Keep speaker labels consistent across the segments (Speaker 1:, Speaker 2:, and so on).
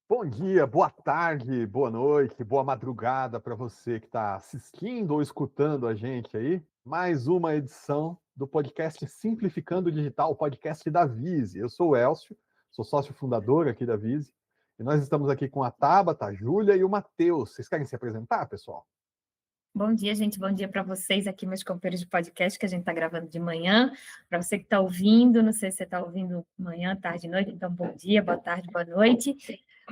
Speaker 1: Bom dia, boa tarde, boa noite, boa madrugada para você que está assistindo ou escutando a gente aí. Mais uma edição do podcast Simplificando o Digital, o podcast da Vise. Eu sou o Elcio, sou sócio fundador aqui da Vise. E nós estamos aqui com a Tabata, a Júlia e o Matheus. Vocês querem se apresentar, pessoal?
Speaker 2: Bom dia, gente. Bom dia para vocês aqui, meus companheiros de podcast, que a gente está gravando de manhã. Para você que está ouvindo, não sei se você está ouvindo manhã, tarde, noite, então bom dia, boa tarde, boa noite.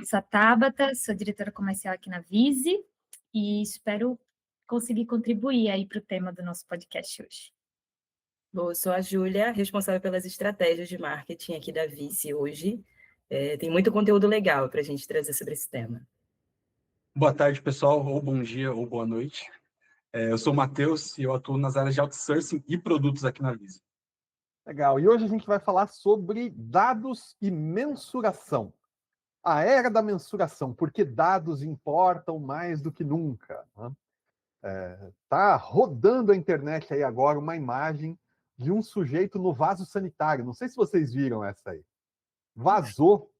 Speaker 2: Sou a Tabata, sou diretora comercial aqui na Vise e espero conseguir contribuir aí para o tema do nosso podcast hoje.
Speaker 3: Bom, eu sou a Júlia, responsável pelas estratégias de marketing aqui da Vice hoje. Tem muito conteúdo legal para a gente trazer sobre esse tema.
Speaker 4: Boa tarde, pessoal, ou bom dia, ou boa noite. Eu sou o Matheus e eu atuo nas áreas de outsourcing e produtos aqui na Vise.
Speaker 1: Legal, e hoje a gente vai falar sobre dados e mensuração. A era da mensuração, porque dados importam mais do que nunca, né? Tá rodando a internet aí agora uma imagem de um sujeito no vaso sanitário. Não sei se vocês viram essa aí. Vazou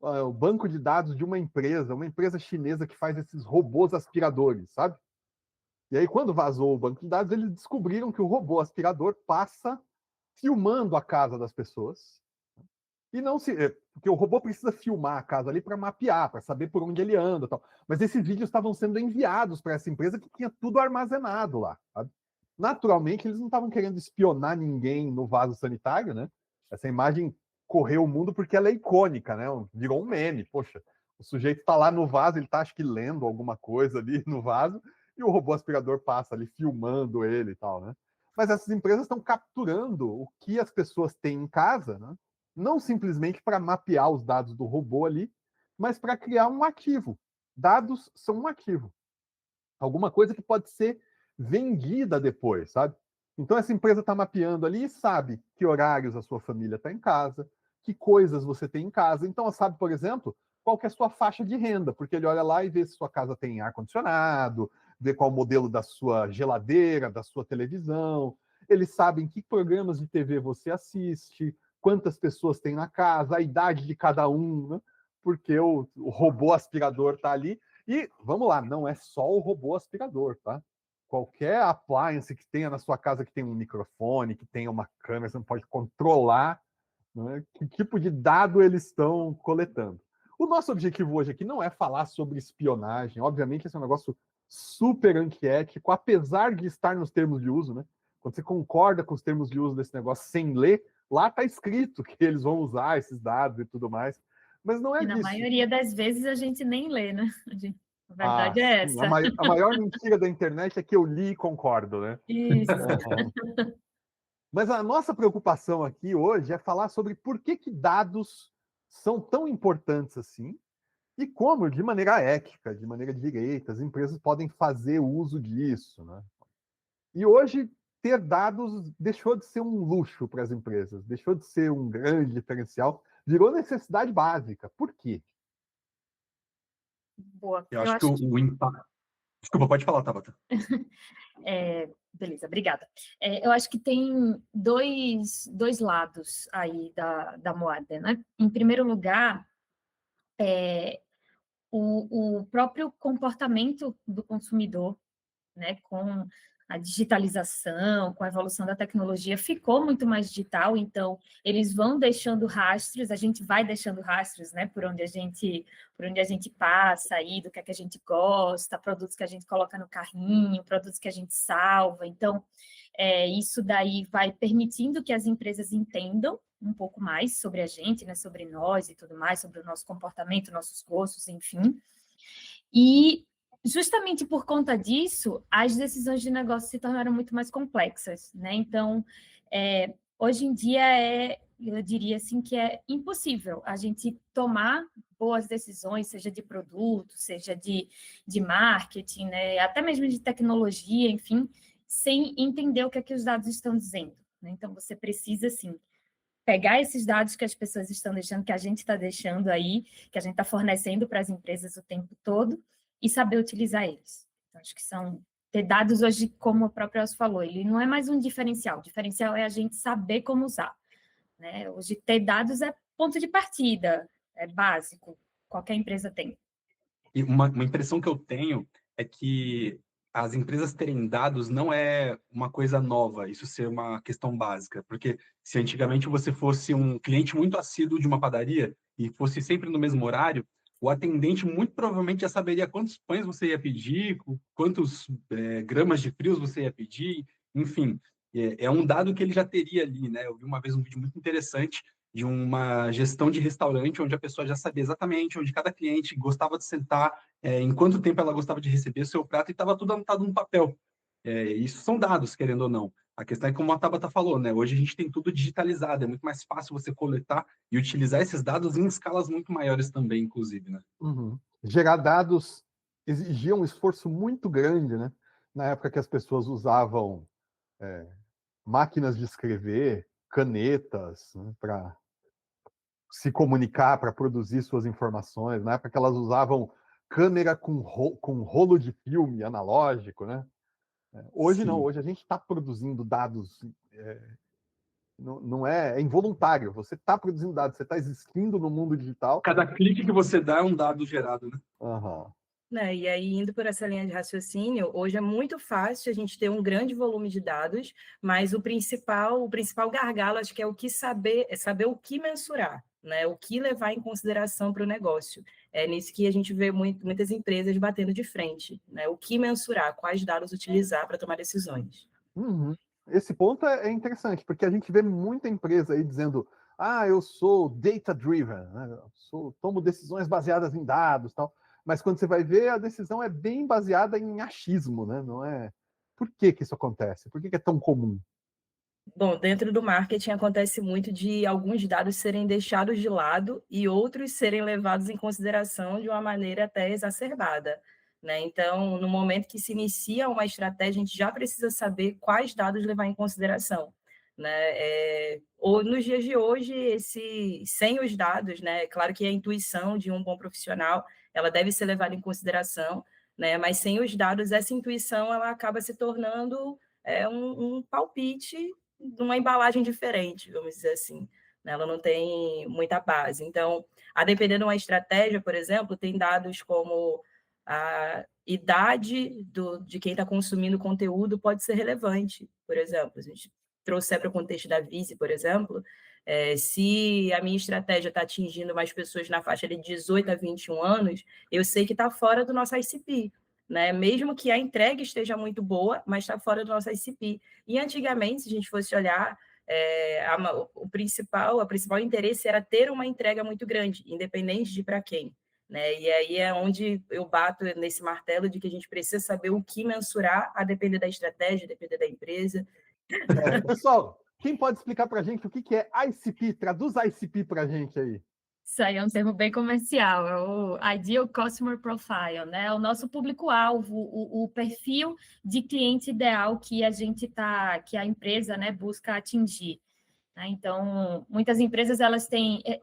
Speaker 1: o banco de dados de uma empresa chinesa que faz esses robôs aspiradores, sabe? E aí, quando vazou o banco de dados, eles descobriram que o robô aspirador passa filmando a casa das pessoas. E não se. Porque o robô precisa filmar a casa ali para mapear, para saber por onde ele anda e tal. Mas esses vídeos estavam sendo enviados para essa empresa que tinha tudo armazenado lá. Sabe? Naturalmente, eles não estavam querendo espionar ninguém no vaso sanitário, né? Essa imagem correu o mundo porque ela é icônica, né? Virou um meme. Poxa, o sujeito está lá no vaso, ele está, acho que, lendo alguma coisa ali no vaso, e o robô aspirador passa ali filmando ele e tal, né? Mas essas empresas estão capturando o que as pessoas têm em casa, né? Não simplesmente para mapear os dados do robô ali, mas para criar um ativo. Dados são um ativo. Alguma coisa que pode ser vendida depois, sabe? Então essa empresa está mapeando ali e sabe que horários a sua família está em casa, que coisas você tem em casa. Então ela sabe, por exemplo, qual que é a sua faixa de renda, porque ele olha lá e vê se sua casa tem ar-condicionado, vê qual o modelo da sua geladeira, da sua televisão. Eles sabem que programas de TV você assiste, quantas pessoas tem na casa, a idade de cada um, né? Porque o robô aspirador está ali. E vamos lá, não é só o robô aspirador, tá? Qualquer appliance que tenha na sua casa que tenha um microfone, que tenha uma câmera, você não pode controlar, né, que tipo de dado eles estão coletando. O nosso objetivo hoje aqui não é falar sobre espionagem, obviamente esse é um negócio super antiético, apesar de estar nos termos de uso, né? Quando você concorda com os termos de uso desse negócio sem ler, lá está escrito que eles vão usar esses dados e tudo mais. Mas não é
Speaker 2: E na
Speaker 1: disso.
Speaker 2: maioria das vezes a gente nem lê, né? A verdade é
Speaker 1: Sim.
Speaker 2: essa.
Speaker 1: A maior mentira da internet é que eu li e concordo, né?
Speaker 2: Isso.
Speaker 1: Mas a nossa preocupação aqui hoje é falar sobre por que dados são tão importantes assim e como, de maneira ética, de maneira direita, as empresas podem fazer uso disso, né? E hoje, ter dados deixou de ser um luxo para as empresas, deixou de ser um grande diferencial, virou necessidade básica. Por quê?
Speaker 2: Boa.
Speaker 4: Eu acho que o impacto... Desculpa, pode falar, Tabata.
Speaker 2: Beleza, obrigada. Eu acho que tem dois lados aí da moeda, né? Em primeiro lugar, o próprio comportamento do consumidor, né, com a digitalização, com a evolução da tecnologia, ficou muito mais digital, então eles vão deixando rastros, a gente vai deixando rastros, né, por onde a gente passa aí, do que é que a gente gosta, produtos que a gente coloca no carrinho, produtos que a gente salva, então isso daí vai permitindo que as empresas entendam um pouco mais sobre a gente, né, sobre nós e tudo mais, sobre o nosso comportamento, nossos gostos, enfim. E justamente por conta disso, as decisões de negócio se tornaram muito mais complexas, né? Então, hoje em dia eu diria assim que é impossível a gente tomar boas decisões, seja de produto, seja de marketing, né? Até mesmo de tecnologia, enfim, sem entender o que é que os dados estão dizendo, né? Então, você precisa, assim, pegar esses dados que as pessoas estão deixando, que a gente está deixando aí, que a gente está fornecendo para as empresas o tempo todo, e saber utilizar eles. Então, acho que ter dados hoje, como o próprio Elcio falou, ele não é mais um diferencial. O diferencial é a gente saber como usar, né? Hoje, ter dados é ponto de partida, é básico. qualquer empresa tem.
Speaker 4: E uma impressão que eu tenho é que as empresas terem dados não é uma coisa nova, isso ser uma questão básica, porque se antigamente você fosse um cliente muito assíduo de uma padaria e fosse sempre no mesmo horário, o atendente muito provavelmente já saberia quantos pães você ia pedir, quantos gramas de frios você ia pedir, enfim, é um dado que ele já teria ali, né? Eu vi uma vez um vídeo muito interessante de uma gestão de restaurante onde a pessoa já sabia exatamente onde cada cliente gostava de sentar, em quanto tempo ela gostava de receber o seu prato, e estava tudo anotado no papel. Isso são dados, querendo ou não. A questão é como a Tabata falou, né? Hoje a gente tem tudo digitalizado, é muito mais fácil você coletar e utilizar esses dados em escalas muito maiores também, inclusive, né?
Speaker 1: Uhum. Gerar dados exigia um esforço muito grande, né? Na época que as pessoas usavam máquinas de escrever, canetas, né, para se comunicar, para produzir suas informações. Na época que elas usavam câmera com rolo de filme analógico, né? Hoje não,
Speaker 4: Sim.
Speaker 1: hoje a gente está produzindo dados, não é involuntário, você está produzindo dados, você está existindo no mundo digital.
Speaker 4: Cada clique que você dá é um dado gerado, né?
Speaker 1: Uhum.
Speaker 3: Né? E aí, indo por essa linha de raciocínio, hoje é muito fácil a gente ter um grande volume de dados, mas o principal gargalo, acho que é saber o que mensurar, né? O que levar em consideração para o negócio. É nisso que a gente vê muitas empresas batendo de frente, né? O que mensurar, quais dados utilizar para tomar decisões.
Speaker 1: Uhum. Esse ponto é interessante, porque a gente vê muita empresa aí dizendo: eu sou data-driven, né? Tomo decisões baseadas em dados, tal. Mas quando você vai ver, a decisão é bem baseada em achismo, né? Não é. Por que isso acontece? Por que é tão comum?
Speaker 3: Bom, dentro do marketing acontece muito de alguns dados serem deixados de lado e outros serem levados em consideração de uma maneira até exacerbada, né? Então, no momento que se inicia uma estratégia, a gente já precisa saber quais dados levar em consideração, né? Ou nos dias de hoje, sem os dados, né? Claro que a intuição de um bom profissional, ela deve ser levada em consideração, né? Mas sem os dados, essa intuição, ela acaba se tornando um palpite de uma embalagem diferente, vamos dizer assim. Ela não tem muita base. Então, a depender de uma estratégia, por exemplo, tem dados como a idade de quem está consumindo conteúdo pode ser relevante, por exemplo. A gente trouxer para o contexto da Visi, por exemplo, se a minha estratégia está atingindo mais pessoas na faixa de 18 a 21 anos, eu sei que está fora do nosso ICP. Né? Mesmo que a entrega esteja muito boa, mas está fora do nosso ICP. E antigamente, se a gente fosse olhar, o principal interesse era ter uma entrega muito grande, independente de para quem. Né? E aí é onde eu bato nesse martelo de que a gente precisa saber o que mensurar, a depender da estratégia, a depender da empresa.
Speaker 1: Pessoal, quem pode explicar para a gente o que é ICP? Traduz ICP para a gente aí.
Speaker 2: Isso aí é um termo bem comercial, é o Ideal Customer Profile, né? O nosso público-alvo, o perfil de cliente ideal que a empresa, né, busca atingir. Né? Então, muitas empresas elas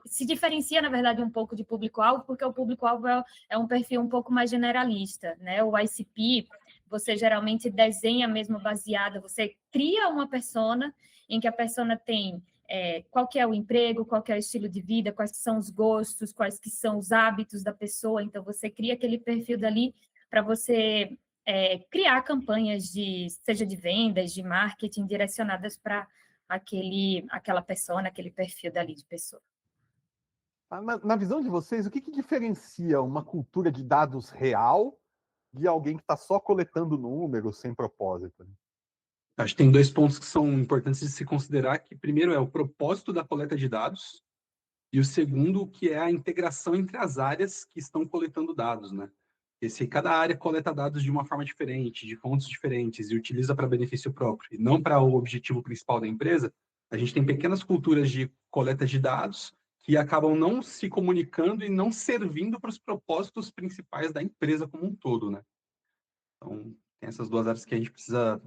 Speaker 2: se diferencia, na verdade, um pouco de público-alvo, porque o público-alvo é um perfil um pouco mais generalista, né? O ICP, você geralmente desenha mesmo baseada, você cria uma persona em que a persona tem qual que é o emprego, qual que é o estilo de vida, quais que são os gostos, quais que são os hábitos da pessoa. Então, você cria aquele perfil dali para você criar campanhas seja de vendas, de marketing, direcionadas para aquela pessoa, aquele perfil dali de pessoa.
Speaker 1: Na visão de vocês, o que diferencia uma cultura de dados real de alguém que está só coletando números sem propósito?
Speaker 4: Acho que tem dois pontos que são importantes de se considerar, que primeiro é o propósito da coleta de dados, e o segundo, que é a integração entre as áreas que estão coletando dados, né? E se cada área coleta dados de uma forma diferente, de fontes diferentes, e utiliza para benefício próprio, e não para o objetivo principal da empresa, a gente tem pequenas culturas de coleta de dados que acabam não se comunicando e não servindo para os propósitos principais da empresa como um todo, né? Então, tem essas duas áreas que a gente precisa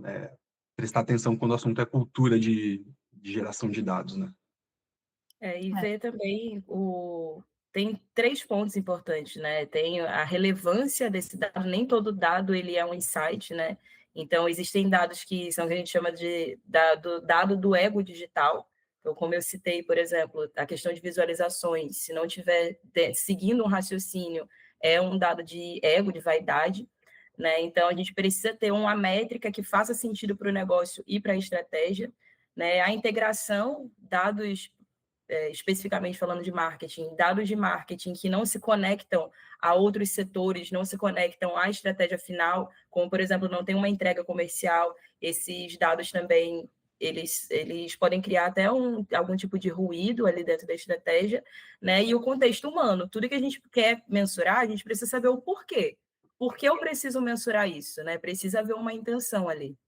Speaker 4: prestar atenção quando o assunto é cultura de geração de dados, né?
Speaker 3: E ver também tem 3 pontos importantes, né? Tem a relevância desse dado, nem todo dado ele é um insight, né? Então, existem dados que são o que a gente chama de dado do ego digital, Então, como eu citei, por exemplo, a questão de visualizações, se não estiver seguindo um raciocínio, é um dado de ego, de vaidade, né? Então, a gente precisa ter uma métrica que faça sentido para o negócio e para a estratégia, né? A integração, dados, especificamente falando de marketing, dados de marketing que não se conectam a outros setores, não se conectam à estratégia final, como, por exemplo, não tem uma entrega comercial, esses dados também, eles podem criar até algum tipo de ruído ali dentro da estratégia, né? E o contexto humano, tudo que a gente quer mensurar, a gente precisa saber o porquê. Por que eu preciso mensurar isso, né? Precisa haver uma intenção ali.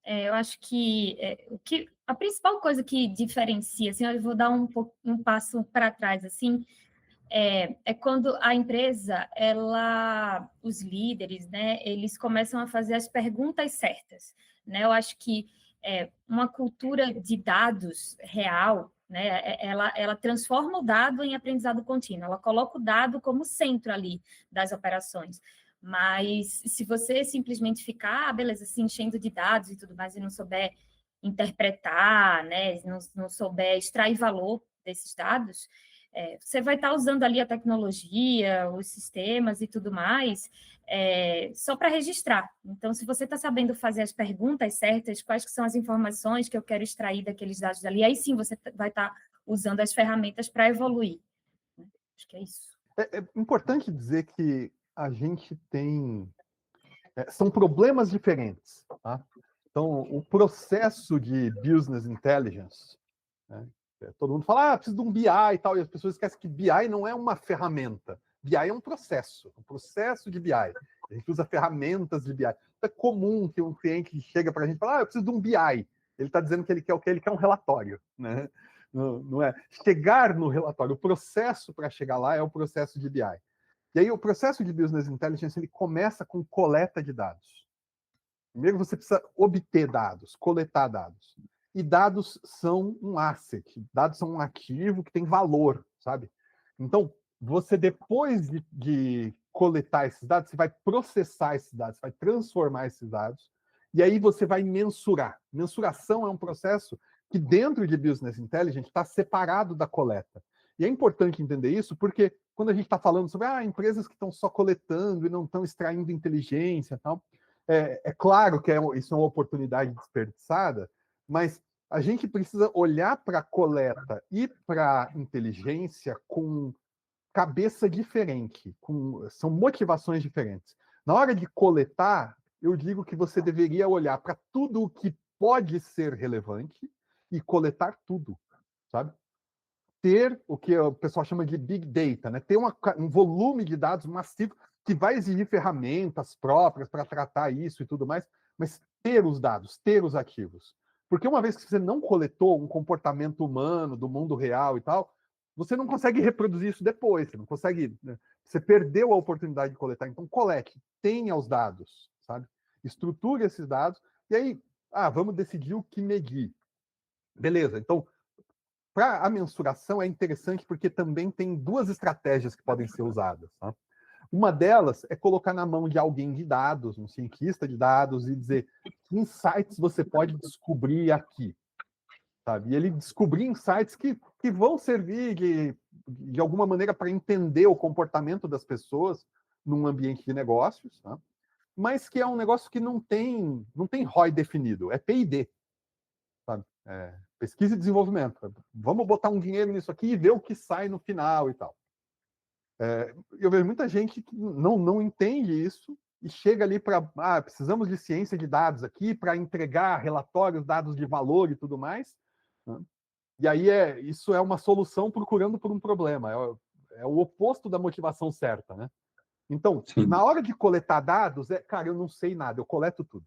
Speaker 2: Eu acho que, a principal coisa que diferencia, assim, eu vou dar um passo para trás, assim, é quando a empresa, os líderes, né, eles começam a fazer as perguntas certas, né? Eu acho que uma cultura de dados real, né, ela transforma o dado em aprendizado contínuo, ela coloca o dado como centro ali das operações. Mas se você simplesmente ficar, beleza, se enchendo de dados e tudo mais, e não souber interpretar, né, não souber extrair valor desses dados, você vai estar usando ali a tecnologia, os sistemas e tudo mais, só para registrar. Então, se você está sabendo fazer as perguntas certas, quais que são as informações que eu quero extrair daqueles dados ali, aí sim você vai estar usando as ferramentas para evoluir. Acho que é isso.
Speaker 1: É importante dizer que a gente tem... são problemas diferentes, tá? Então, o processo de business intelligence, né? Todo mundo fala, preciso de um BI e tal, e as pessoas esquecem que BI não é uma ferramenta. BI é um processo de BI. A gente usa ferramentas de BI. É comum que um cliente chega para a gente e fala, eu preciso de um BI. Ele está dizendo que ele quer o quê? Ele quer um relatório, né? Não é chegar no relatório. O processo para chegar lá é o processo de BI. E aí o processo de Business Intelligence ele começa com coleta de dados. Primeiro você precisa obter dados, coletar dados. E dados são um asset, dados são um ativo que tem valor, sabe? Então, você depois de coletar esses dados, você vai processar esses dados, vai transformar esses dados, e aí você vai mensurar. Mensuração é um processo que dentro de Business Intelligence está separado da coleta. E é importante entender isso porque quando a gente está falando sobre empresas que estão só coletando e não estão extraindo inteligência e tal, é claro que isso é uma oportunidade desperdiçada, mas a gente precisa olhar para a coleta e para a inteligência com cabeça diferente, são motivações diferentes. Na hora de coletar, eu digo que você deveria olhar para tudo o que pode ser relevante e coletar tudo, sabe? Ter o que o pessoal chama de big data, né? Ter um volume de dados massivo que vai exigir ferramentas próprias para tratar isso e tudo mais, mas ter os dados, ter os ativos. Porque uma vez que você não coletou um comportamento humano do mundo real e tal, você não consegue reproduzir isso depois, você não consegue, né? Você perdeu a oportunidade de coletar, então colete, tenha os dados, sabe? Estruture esses dados e aí, vamos decidir o que medir. Beleza, então para a mensuração é interessante porque também tem duas estratégias que podem ser usadas. Tá? Uma delas é colocar na mão de alguém de dados, um cientista de dados, e dizer que insights você pode descobrir aqui. Sabe? E ele descobrir insights que vão servir de alguma maneira para entender o comportamento das pessoas num ambiente de negócios, tá? Mas que é um negócio que não tem ROI definido, é P&D. Sabe? Pesquisa e desenvolvimento. Vamos botar um dinheiro nisso aqui e ver o que sai no final e tal. Eu vejo muita gente que não entende isso e chega ali para precisamos de ciência de dados aqui para entregar relatórios, dados de valor e tudo mais. Né? E aí isso é uma solução procurando por um problema. É o oposto da motivação certa, né? Então,
Speaker 4: Sim.
Speaker 1: na hora de coletar dados, cara, eu não sei nada, eu coleto tudo.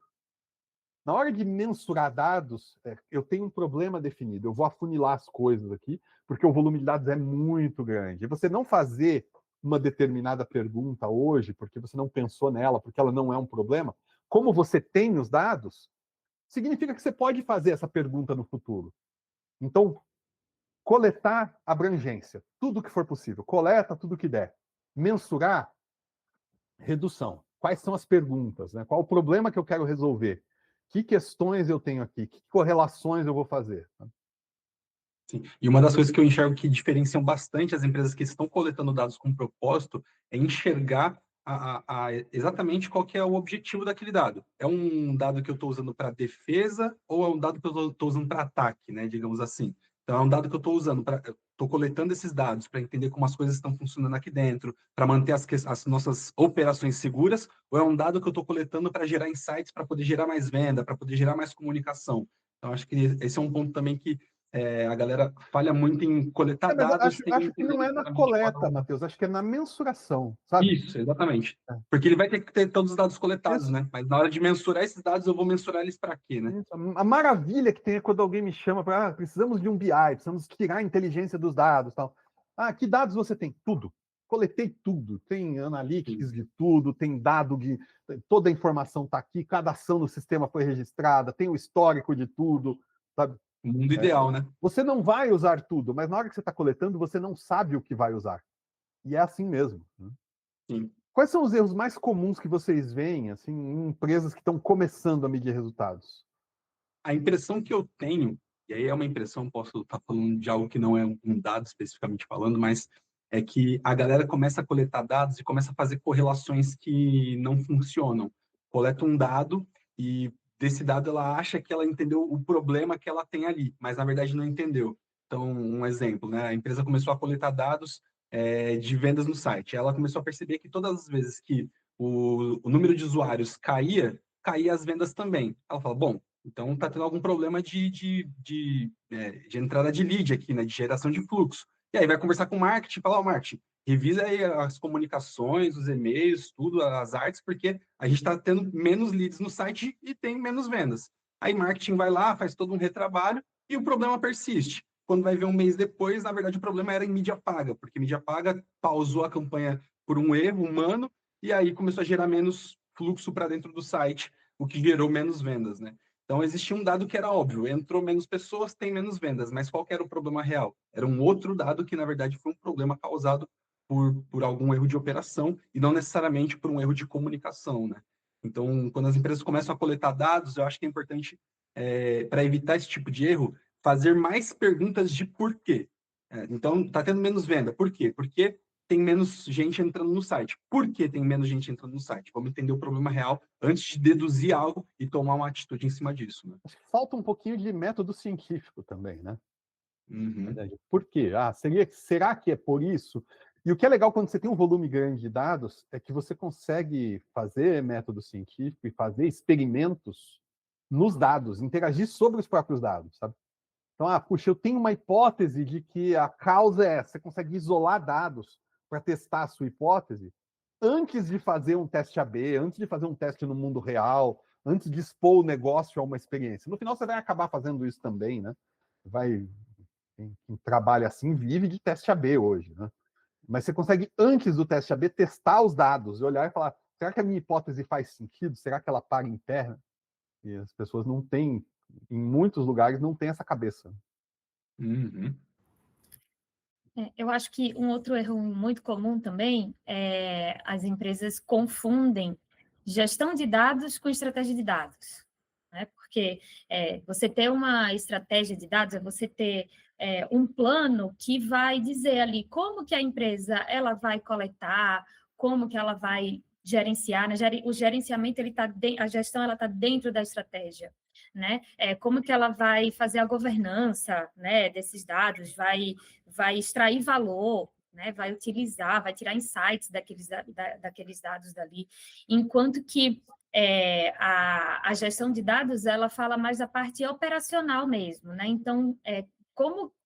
Speaker 1: Na hora de mensurar dados, eu tenho um problema definido. Eu vou afunilar as coisas aqui, porque o volume de dados é muito grande. E você não fazer uma determinada pergunta hoje, porque você não pensou nela, porque ela não é um problema, como você tem os dados, significa que você pode fazer essa pergunta no futuro. Então, coletar abrangência, tudo que for possível. Coleta tudo que der. Mensurar, redução. Quais são as perguntas? Né? Qual o problema que eu quero resolver? Que questões eu tenho aqui? Que correlações eu vou fazer?
Speaker 4: Sim. E uma das coisas que eu enxergo que diferenciam bastante as empresas que estão coletando dados com propósito é enxergar exatamente qual que é o objetivo daquele dado. É um dado que eu estou usando para defesa ou é um dado que eu estou usando para ataque, né, digamos assim. Então, é um dado que eu estou usando estou coletando esses dados para entender como as coisas estão funcionando aqui dentro, para manter as nossas operações seguras, ou é um dado que eu estou coletando para gerar insights, para poder gerar mais venda, para poder gerar mais comunicação. Então, acho que esse é um ponto também que a galera falha muito em coletar
Speaker 1: Mas eu
Speaker 4: dados sem
Speaker 1: acho que
Speaker 4: entender
Speaker 1: não é na
Speaker 4: necessariamente qual é
Speaker 1: coleta,
Speaker 4: o...
Speaker 1: Matheus, acho que é na mensuração, sabe?
Speaker 4: Isso, exatamente.
Speaker 1: É.
Speaker 4: Porque ele vai ter que ter todos os dados coletados,
Speaker 1: Isso.
Speaker 4: né? Mas na hora de mensurar esses dados, eu vou mensurar eles para quê, né?
Speaker 1: Isso. A maravilha que tem é quando alguém me chama para precisamos de um BI, precisamos tirar a inteligência dos dados, tal. Que dados você tem? Tudo. Coletei tudo. Tem analytics de tudo, tem dado de toda a informação está aqui, cada ação no sistema foi registrada, tem o histórico de tudo, sabe?
Speaker 4: O mundo ideal, né?
Speaker 1: Você não vai usar tudo, mas na hora que você está coletando, você não sabe o que vai usar. E é assim mesmo. Né?
Speaker 4: Sim.
Speaker 1: Quais são os erros mais comuns que vocês veem assim, em empresas que estão começando a medir resultados?
Speaker 4: A impressão que eu tenho, e aí é uma impressão, posso estar falando de algo que não é um dado especificamente falando, mas é que a galera começa a coletar dados e começa a fazer correlações que não funcionam. Coleta um dado e desse dado ela acha que ela entendeu o problema que ela tem ali, mas na verdade não entendeu. Então, um exemplo, né? A empresa começou a coletar dados de vendas no site. Ela começou a perceber que todas as vezes que o número de usuários caía as vendas também. Ela fala, bom, então está tendo algum problema de entrada de lead aqui, né? De geração de fluxo. E aí vai conversar com o marketing, falar, marketing, revisa aí as comunicações, os e-mails, tudo, as artes, porque a gente está tendo menos leads no site e tem menos vendas. Aí marketing vai lá, faz todo um retrabalho e o problema persiste. Quando vai ver um mês depois, na verdade o problema era em mídia paga, porque mídia paga pausou a campanha por um erro humano e aí começou a gerar menos fluxo para dentro do site, o que gerou menos vendas, né? Então, existia um dado que era óbvio, entrou menos pessoas, tem menos vendas, mas qual que era o problema real? Era um outro dado que, na verdade, foi um problema causado por algum erro de operação e não necessariamente por um erro de comunicação, né? Então, quando as empresas começam a coletar dados, eu acho que é importante, para evitar esse tipo de erro, fazer mais perguntas de porquê. Então, está tendo menos venda, por quê? Porque tem menos gente entrando no site. Por que tem menos gente entrando no site? Vamos entender o problema real antes de deduzir algo e tomar uma atitude em cima disso. Né?
Speaker 1: Acho que falta um pouquinho de método científico também, né?
Speaker 4: Uhum.
Speaker 1: Por quê? Será que é por isso? E o que é legal quando você tem um volume grande de dados é que você consegue fazer método científico e fazer experimentos nos dados, interagir sobre os próprios dados, sabe? Então, puxa, eu tenho uma hipótese de que a causa é essa. Você consegue isolar dados para testar a sua hipótese antes de fazer um teste AB, antes de fazer um teste no mundo real, antes de expor o negócio a uma experiência. No final, você vai acabar fazendo isso também, né? Quem trabalha assim vive de teste AB hoje, né? Mas você consegue, antes do teste AB, testar os dados e olhar e falar, será que a minha hipótese faz sentido? Será que ela para em pé? E as pessoas não têm, em muitos lugares, não têm essa cabeça.
Speaker 4: Uhum.
Speaker 2: Eu acho que um outro erro muito comum também é as empresas confundem gestão de dados com estratégia de dados. Né? Porque você ter uma estratégia de dados é você ter um plano que vai dizer ali como que a empresa ela vai coletar, como que ela vai gerenciar. Né? O gerenciamento, a gestão ela está dentro da estratégia. Né? Como que ela vai fazer a governança, né, desses dados, vai extrair valor, né, vai utilizar, vai tirar insights daqueles dados dali, enquanto que a gestão de dados, ela fala mais da parte operacional mesmo, né? Então,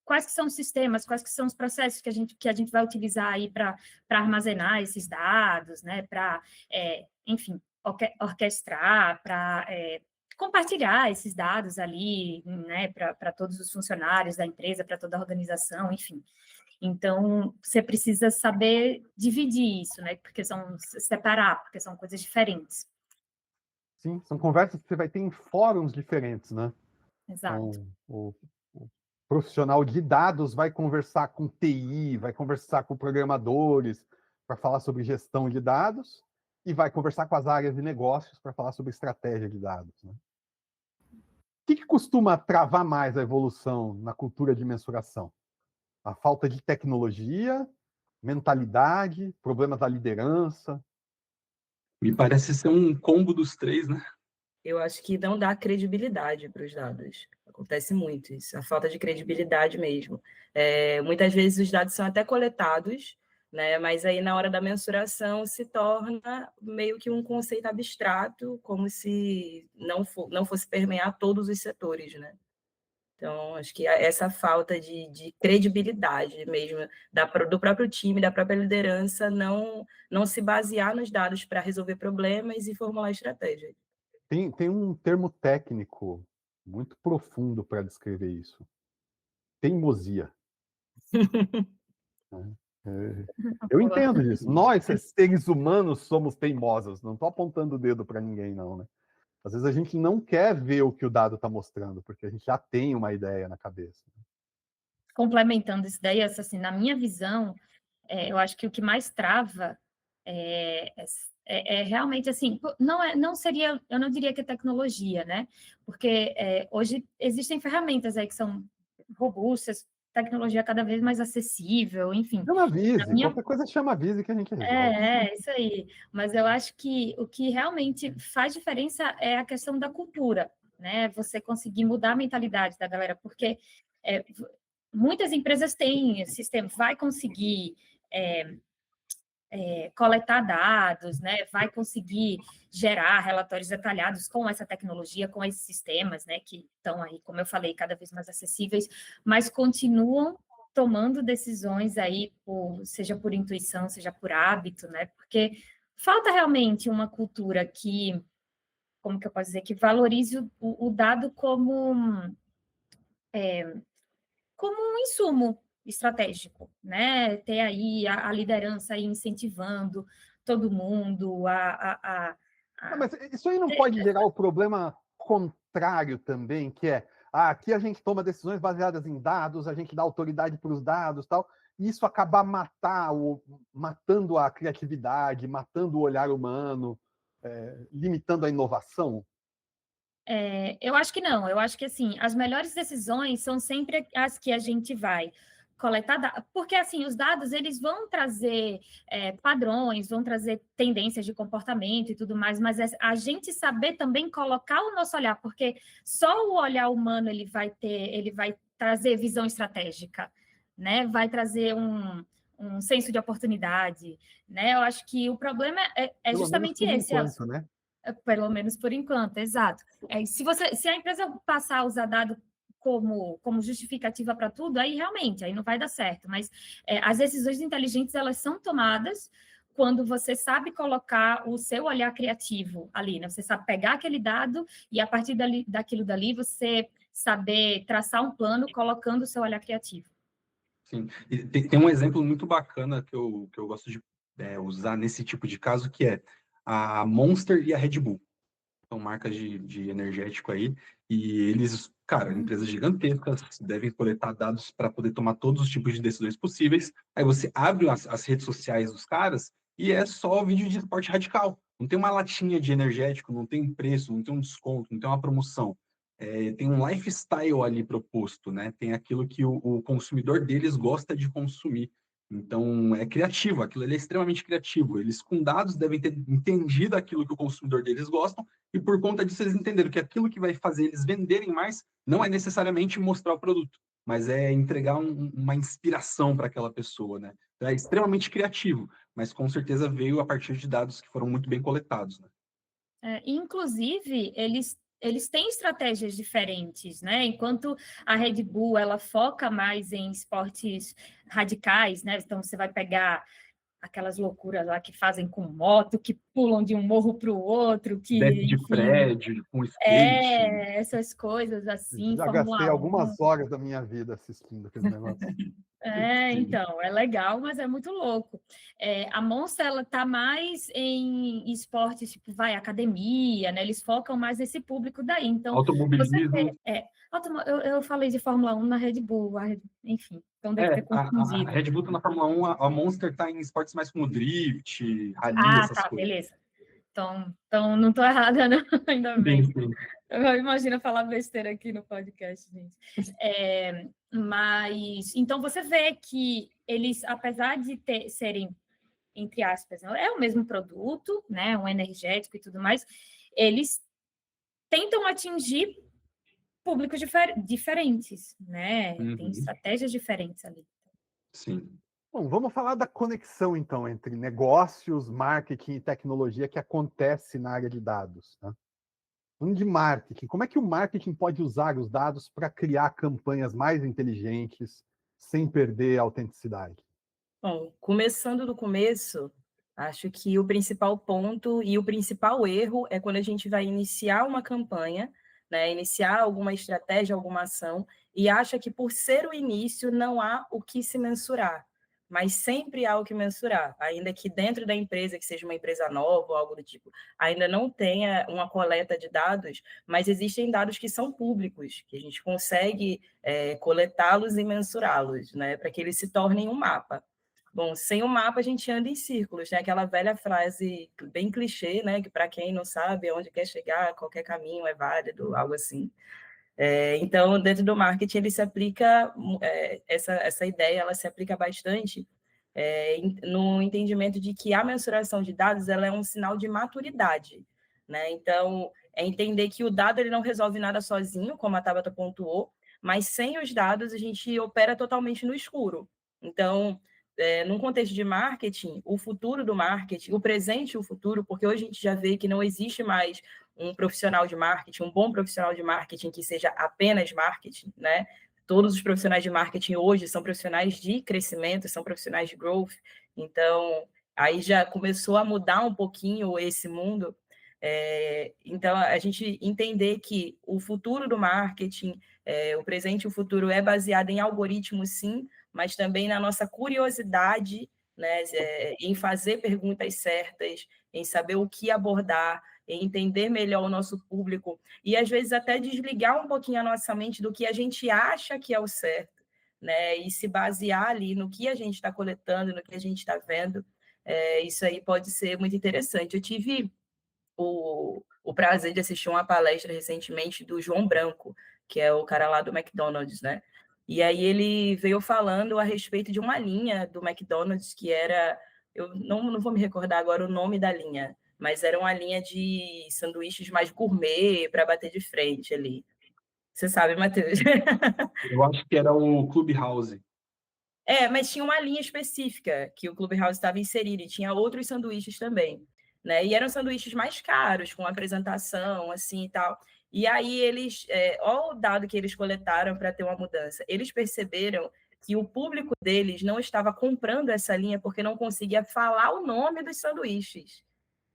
Speaker 2: quais que são os sistemas, quais que são os processos que a gente vai utilizar aí para armazenar esses dados, né? Para, enfim, orquestrar, para compartilhar esses dados ali, né? Para todos os funcionários da empresa, para toda a organização, enfim. Então, você precisa saber dividir isso, né? Separar, porque são coisas diferentes.
Speaker 1: Sim, são conversas que você vai ter em fóruns diferentes, né?
Speaker 2: Exato.
Speaker 1: Então, o profissional de dados vai conversar com TI, vai conversar com programadores para falar sobre gestão de dados e vai conversar com as áreas de negócios para falar sobre estratégia de dados. Né? que costuma travar mais a evolução na cultura de mensuração? A falta de tecnologia, mentalidade, problemas da liderança?
Speaker 4: Me parece ser um combo dos três, né?
Speaker 3: Eu acho que não dá credibilidade para os dados. Acontece muito isso, a falta de credibilidade mesmo. Muitas vezes os dados são até coletados, né, mas aí na hora da mensuração se torna meio que um conceito abstrato, como se não fosse permear todos os setores, né? Então, acho que essa falta de credibilidade mesmo do próprio time, da própria liderança, não se basear nos dados para resolver problemas e formular estratégias.
Speaker 1: Tem um termo técnico muito profundo para descrever isso. Teimosia. Eu entendo disso. Nós, seres humanos, somos teimosos. Não estou apontando o dedo para ninguém, não, né? Às vezes a gente não quer ver o que o dado está mostrando, porque a gente já tem uma ideia na cabeça.
Speaker 2: Complementando isso daí, assim, na minha visão, eu acho que o que mais trava é realmente assim, não seria, eu não diria que é tecnologia, né? Porque hoje existem ferramentas aí que são robustas, tecnologia cada vez mais acessível, enfim.
Speaker 1: Chama a Vise, qualquer coisa chama a Vise que a gente resolve.
Speaker 2: Isso aí. Mas eu acho que o que realmente faz diferença é a questão da cultura, né? Você conseguir mudar a mentalidade da galera, porque muitas empresas têm esse sistema, vai conseguir coletar dados, né? Vai conseguir gerar relatórios detalhados com essa tecnologia, com esses sistemas, né? Que estão aí, como eu falei, cada vez mais acessíveis, mas continuam tomando decisões aí, seja por intuição, seja por hábito, né? Porque falta realmente uma cultura que, como que eu posso dizer, que valorize o dado como um insumo estratégico, né? Ter aí a liderança aí incentivando todo mundo
Speaker 1: Mas isso aí não pode gerar o problema contrário também, que é aqui a gente toma decisões baseadas em dados, a gente dá autoridade para os dados, tal, e isso acabar matando a criatividade, matando o olhar humano, limitando a inovação?
Speaker 2: Eu acho que não. Eu acho que assim, as melhores decisões são sempre as que a gente vai coletar, porque assim, os dados eles vão trazer padrões, vão trazer tendências de comportamento e tudo mais, mas a gente saber também colocar o nosso olhar, porque só o olhar humano ele vai trazer visão estratégica, né? Vai trazer um senso de oportunidade, né? Eu acho que o problema é justamente esse.
Speaker 1: Enquanto, né?
Speaker 2: Pelo menos por enquanto, exato. Se a empresa passar a usar dado como justificativa para tudo, aí realmente, aí não vai dar certo. Mas as decisões inteligentes, elas são tomadas quando você sabe colocar o seu olhar criativo ali, né? Você sabe pegar aquele dado e, a partir daquilo dali, você saber traçar um plano colocando o seu olhar criativo.
Speaker 4: Sim. E tem um exemplo muito bacana que eu gosto de usar nesse tipo de caso, que é a Monster e a Red Bull. São marcas de energético aí, e eles, cara, empresas gigantescas, devem coletar dados para poder tomar todos os tipos de decisões possíveis. Aí você abre as redes sociais dos caras e é só vídeo de esporte radical. Não tem uma latinha de energético, não tem preço, não tem um desconto, não tem uma promoção. Tem um lifestyle ali proposto, né? Tem aquilo que o consumidor deles gosta de consumir. Então, é criativo, aquilo ali é extremamente criativo. Eles, com dados, devem ter entendido aquilo que o consumidor deles gosta, e por conta disso eles entenderam que aquilo que vai fazer eles venderem mais não é necessariamente mostrar o produto, mas é entregar uma inspiração para aquela pessoa, né? Então, é extremamente criativo, mas com certeza veio a partir de dados que foram muito bem coletados, né?
Speaker 2: Inclusive, eles têm estratégias diferentes, né? Enquanto a Red Bull ela foca mais em esportes radicais, né? Então você vai pegar aquelas loucuras lá que fazem com moto, que pulam de um morro para o outro, que
Speaker 4: Desce de prédio, com skate.
Speaker 2: Essas coisas assim,
Speaker 1: Já
Speaker 2: Fórmula
Speaker 1: gastei
Speaker 2: 1.
Speaker 1: algumas horas da minha vida assistindo aquele negócio.
Speaker 2: Então, é legal, mas é muito louco. A Monster, ela tá mais em esportes, tipo, academia, né? Eles focam mais nesse público daí. Então,
Speaker 4: Automobilismo.
Speaker 2: eu falei de Fórmula 1 na Red Bull, enfim, então deve ter confundido.
Speaker 4: A Red Bull tá na Fórmula 1, a Monster tá em esportes mais como drift, rally, essas coisas.
Speaker 2: Beleza. Então não estou errada, não, ainda bem.
Speaker 4: Sim, sim.
Speaker 2: Eu imagino falar besteira aqui no podcast, gente. Mas, então, você vê que eles, apesar de serem, entre aspas, é o mesmo produto, né, um energético e tudo mais, eles tentam atingir públicos diferentes, né? Tem estratégias diferentes ali.
Speaker 4: Sim.
Speaker 1: Bom, vamos falar da conexão, então, entre negócios, marketing e tecnologia que acontece na área de dados, né? Falando de marketing, como é que o marketing pode usar os dados para criar campanhas mais inteligentes sem perder a autenticidade?
Speaker 3: Bom, começando do começo, acho que o principal ponto e o principal erro é quando a gente vai iniciar uma campanha, né, iniciar alguma estratégia, alguma ação, e acha que por ser o início não há o que se mensurar, mas sempre há o que mensurar, ainda que dentro da empresa, que seja uma empresa nova ou algo do tipo, ainda não tenha uma coleta de dados, mas existem dados que são públicos, que a gente consegue coletá-los e mensurá-los, né, para que eles se tornem um mapa. Bom, sem o mapa a gente anda em círculos, né? Aquela velha frase bem clichê, né? Que para quem não sabe onde quer chegar, qualquer caminho é válido, algo assim. Então, dentro do marketing, ele se aplica, essa ideia, ela se aplica bastante no entendimento de que a mensuração de dados, ela é um sinal de maturidade, né? Então, é entender que o dado, ele não resolve nada sozinho, como a Tabata pontuou, mas sem os dados, a gente opera totalmente no escuro. Então, num contexto de marketing, o futuro do marketing, o presente e o futuro, porque hoje a gente já vê que não existe mais um profissional de marketing, um bom profissional de marketing que seja apenas marketing, né? Todos os profissionais de marketing hoje são profissionais de crescimento, são profissionais de growth. Então, aí já começou a mudar um pouquinho esse mundo. Então, a gente entender que o futuro do marketing, o presente e o futuro é baseado em algoritmos, sim, mas também na nossa curiosidade, né, em fazer perguntas certas, em saber o que abordar, em entender melhor o nosso público e, às vezes, até desligar um pouquinho a nossa mente do que a gente acha que é o certo, né, e se basear ali no que a gente está coletando, no que a gente está vendo. Isso aí pode ser muito interessante. Eu tive o prazer de assistir uma palestra recentemente do João Branco, que é o cara lá do McDonald's, né? E aí ele veio falando a respeito de uma linha do McDonald's que era... Eu não vou me recordar agora o nome da linha, mas era uma linha de sanduíches mais gourmet para bater de frente ali. Você sabe, Matheus?
Speaker 4: Eu acho que era o Clubhouse.
Speaker 3: Mas tinha uma linha específica que o Clubhouse estava inserido e tinha outros sanduíches também, né? E eram sanduíches mais caros, com apresentação, assim e tal. E aí eles, olha o dado que eles coletaram para ter uma mudança. Eles perceberam que o público deles não estava comprando essa linha porque não conseguia falar o nome dos sanduíches.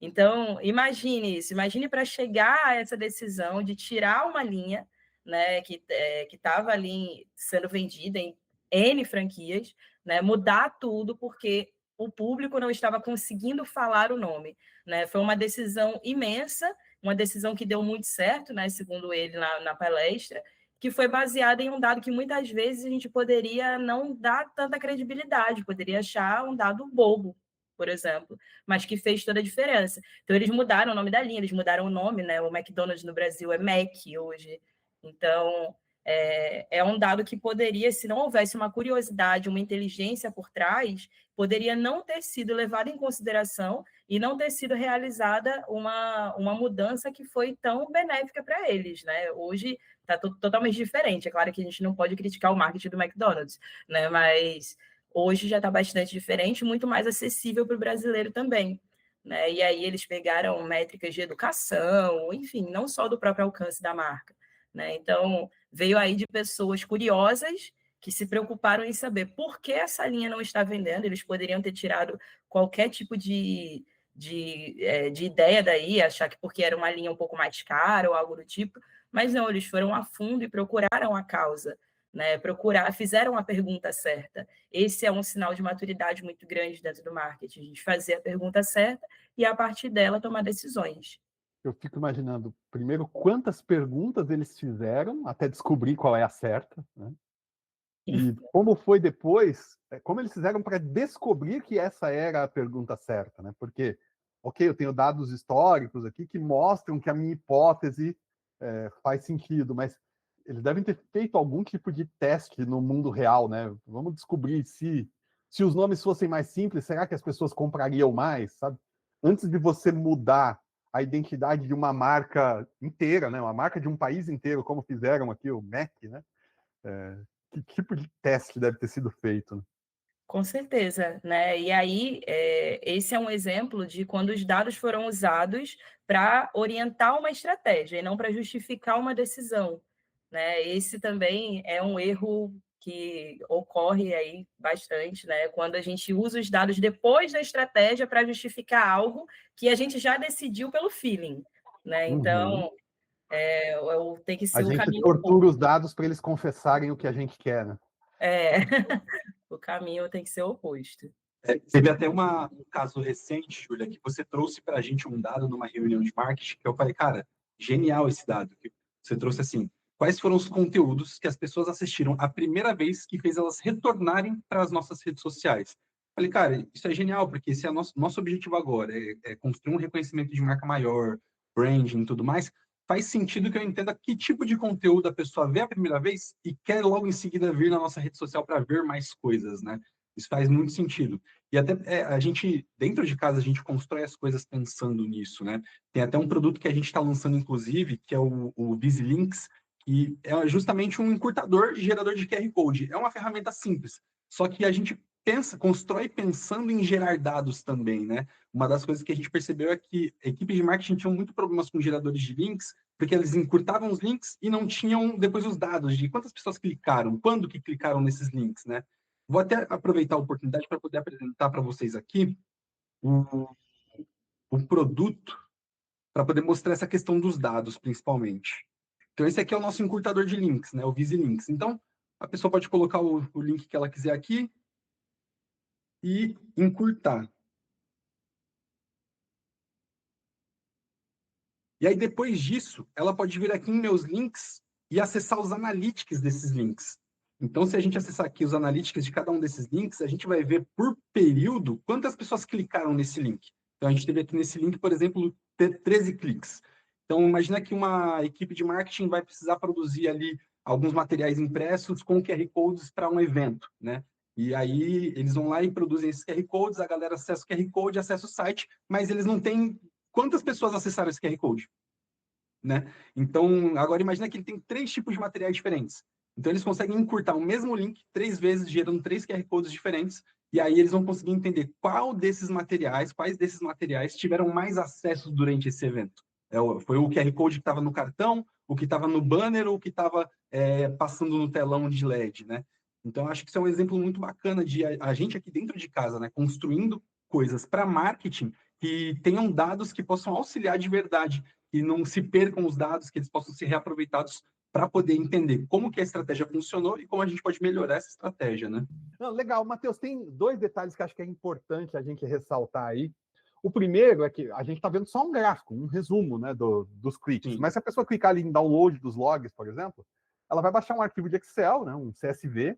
Speaker 3: Então, imagine isso, imagine para chegar a essa decisão de tirar uma linha, né, que estava ali sendo vendida em N franquias, né, mudar tudo porque o público não estava conseguindo falar o nome, né? Foi uma decisão imensa, uma decisão que deu muito certo, né, segundo ele na palestra, que foi baseada em um dado que muitas vezes a gente poderia não dar tanta credibilidade, poderia achar um dado bobo, por exemplo, mas que fez toda a diferença. Então, eles mudaram o nome da linha, eles mudaram o nome, né? O McDonald's no Brasil é Mac hoje. Então, é um dado que poderia, se não houvesse uma curiosidade, uma inteligência por trás, poderia não ter sido levado em consideração e não ter sido realizada uma mudança que foi tão benéfica para eles, né? Hoje está totalmente diferente. É claro que a gente não pode criticar o marketing do McDonald's, né? Mas hoje já está bastante diferente, muito mais acessível para o brasileiro também, né? E aí eles pegaram métricas de educação, enfim, não só do próprio alcance da marca, né? Então, veio aí de pessoas curiosas que se preocuparam em saber por que essa linha não está vendendo. Eles poderiam ter tirado qualquer tipo de ideia daí, achar que porque era uma linha um pouco mais cara ou algo do tipo, mas não, eles foram a fundo e procuraram a causa, né? Fizeram a pergunta certa. Esse é um sinal de maturidade muito grande dentro do marketing, a gente fazer a pergunta certa e, a partir dela, tomar decisões.
Speaker 1: Eu fico imaginando, primeiro, quantas perguntas eles fizeram até descobrir qual é a certa, né? E como foi depois, como eles fizeram para descobrir que essa era a pergunta certa, né? Porque ok, eu tenho dados históricos aqui que mostram que a minha hipótese faz sentido, mas eles devem ter feito algum tipo de teste no mundo real, né? Vamos descobrir se os nomes fossem mais simples, será que as pessoas comprariam mais, sabe? Antes de você mudar a identidade de uma marca inteira, né? Uma marca de um país inteiro, como fizeram aqui o Mac, né? Que tipo de teste deve ter sido feito? Né?
Speaker 3: Com certeza, né? E aí, esse é um exemplo de quando os dados foram usados para orientar uma estratégia e não para justificar uma decisão, né? Esse também é um erro que ocorre aí bastante, né? Quando a gente usa os dados depois da estratégia para justificar algo que a gente já decidiu pelo feeling, né? Então, tem que
Speaker 1: A
Speaker 3: ser o
Speaker 1: gente
Speaker 3: caminho
Speaker 1: tortura os dados para eles confessarem o que a gente quer, né?
Speaker 3: o caminho tem que ser o oposto.
Speaker 4: Teve até um caso recente, Júlia, que você trouxe para a gente um dado numa reunião de marketing, que eu falei, cara, genial esse dado. Que você trouxe assim, quais foram os conteúdos que as pessoas assistiram a primeira vez que fez elas retornarem para as nossas redes sociais? Falei, cara, isso é genial, porque esse é nosso objetivo agora, é construir um reconhecimento de marca maior, branding e tudo mais. Faz sentido que eu entenda que tipo de conteúdo a pessoa vê a primeira vez e quer logo em seguida vir na nossa rede social para ver mais coisas, né? Isso faz muito sentido. E até a gente, dentro de casa, a gente constrói as coisas pensando nisso, né? Tem até um produto que a gente está lançando, inclusive, que é o BusyLinks, que é justamente um encurtador e gerador de QR Code. É uma ferramenta simples, só que a gente constrói pensando em gerar dados também, né? Uma das coisas que a gente percebeu é que a equipe de marketing tinha muito problemas com geradores de links, porque eles encurtavam os links e não tinham depois os dados de quantas pessoas clicaram, quando que clicaram nesses links, né? Vou até aproveitar a oportunidade para poder apresentar para vocês aqui um produto para poder mostrar essa questão dos dados, principalmente. Então, esse aqui é o nosso encurtador de links, né? O VisiLinks. Então, a pessoa pode colocar o link que ela quiser aqui e encurtar. E aí, depois disso, ela pode vir aqui em meus links e acessar os analytics desses links. Então, se a gente acessar aqui os analytics de cada um desses links, a gente vai ver por período quantas pessoas clicaram nesse link. Então, a gente teve aqui nesse link, por exemplo, 13 cliques. Então, imagina que uma equipe de marketing vai precisar produzir ali alguns materiais impressos com QR Codes para um evento, né? E aí, eles vão lá e produzem esses QR Codes, a galera acessa o QR Code, acessa o site, mas eles não têm quantas pessoas acessaram esse QR Code, né? Então, agora imagina que ele tem 3 tipos de materiais diferentes. Então, eles conseguem encurtar o mesmo link 3 vezes, gerando 3 QR Codes diferentes, e aí eles vão conseguir entender quais desses materiais tiveram mais acesso durante esse evento. Foi o QR Code que estava no cartão, o que estava no banner, ou o que estava passando no telão de LED, né? Então, acho que isso é um exemplo muito bacana de a gente aqui dentro de casa, né, construindo coisas para marketing que tenham dados que possam auxiliar de verdade e não se percam os dados, que eles possam ser reaproveitados para poder entender como que a estratégia funcionou e como a gente pode melhorar essa estratégia, né?
Speaker 1: Não, legal, Matheus, tem 2 detalhes que acho que é importante a gente ressaltar aí. O primeiro é que a gente está vendo só um gráfico, um resumo, né, dos cliques.
Speaker 4: Sim.
Speaker 1: Mas se a pessoa clicar ali em download dos logs, por exemplo, ela vai baixar um arquivo de Excel, né, um CSV,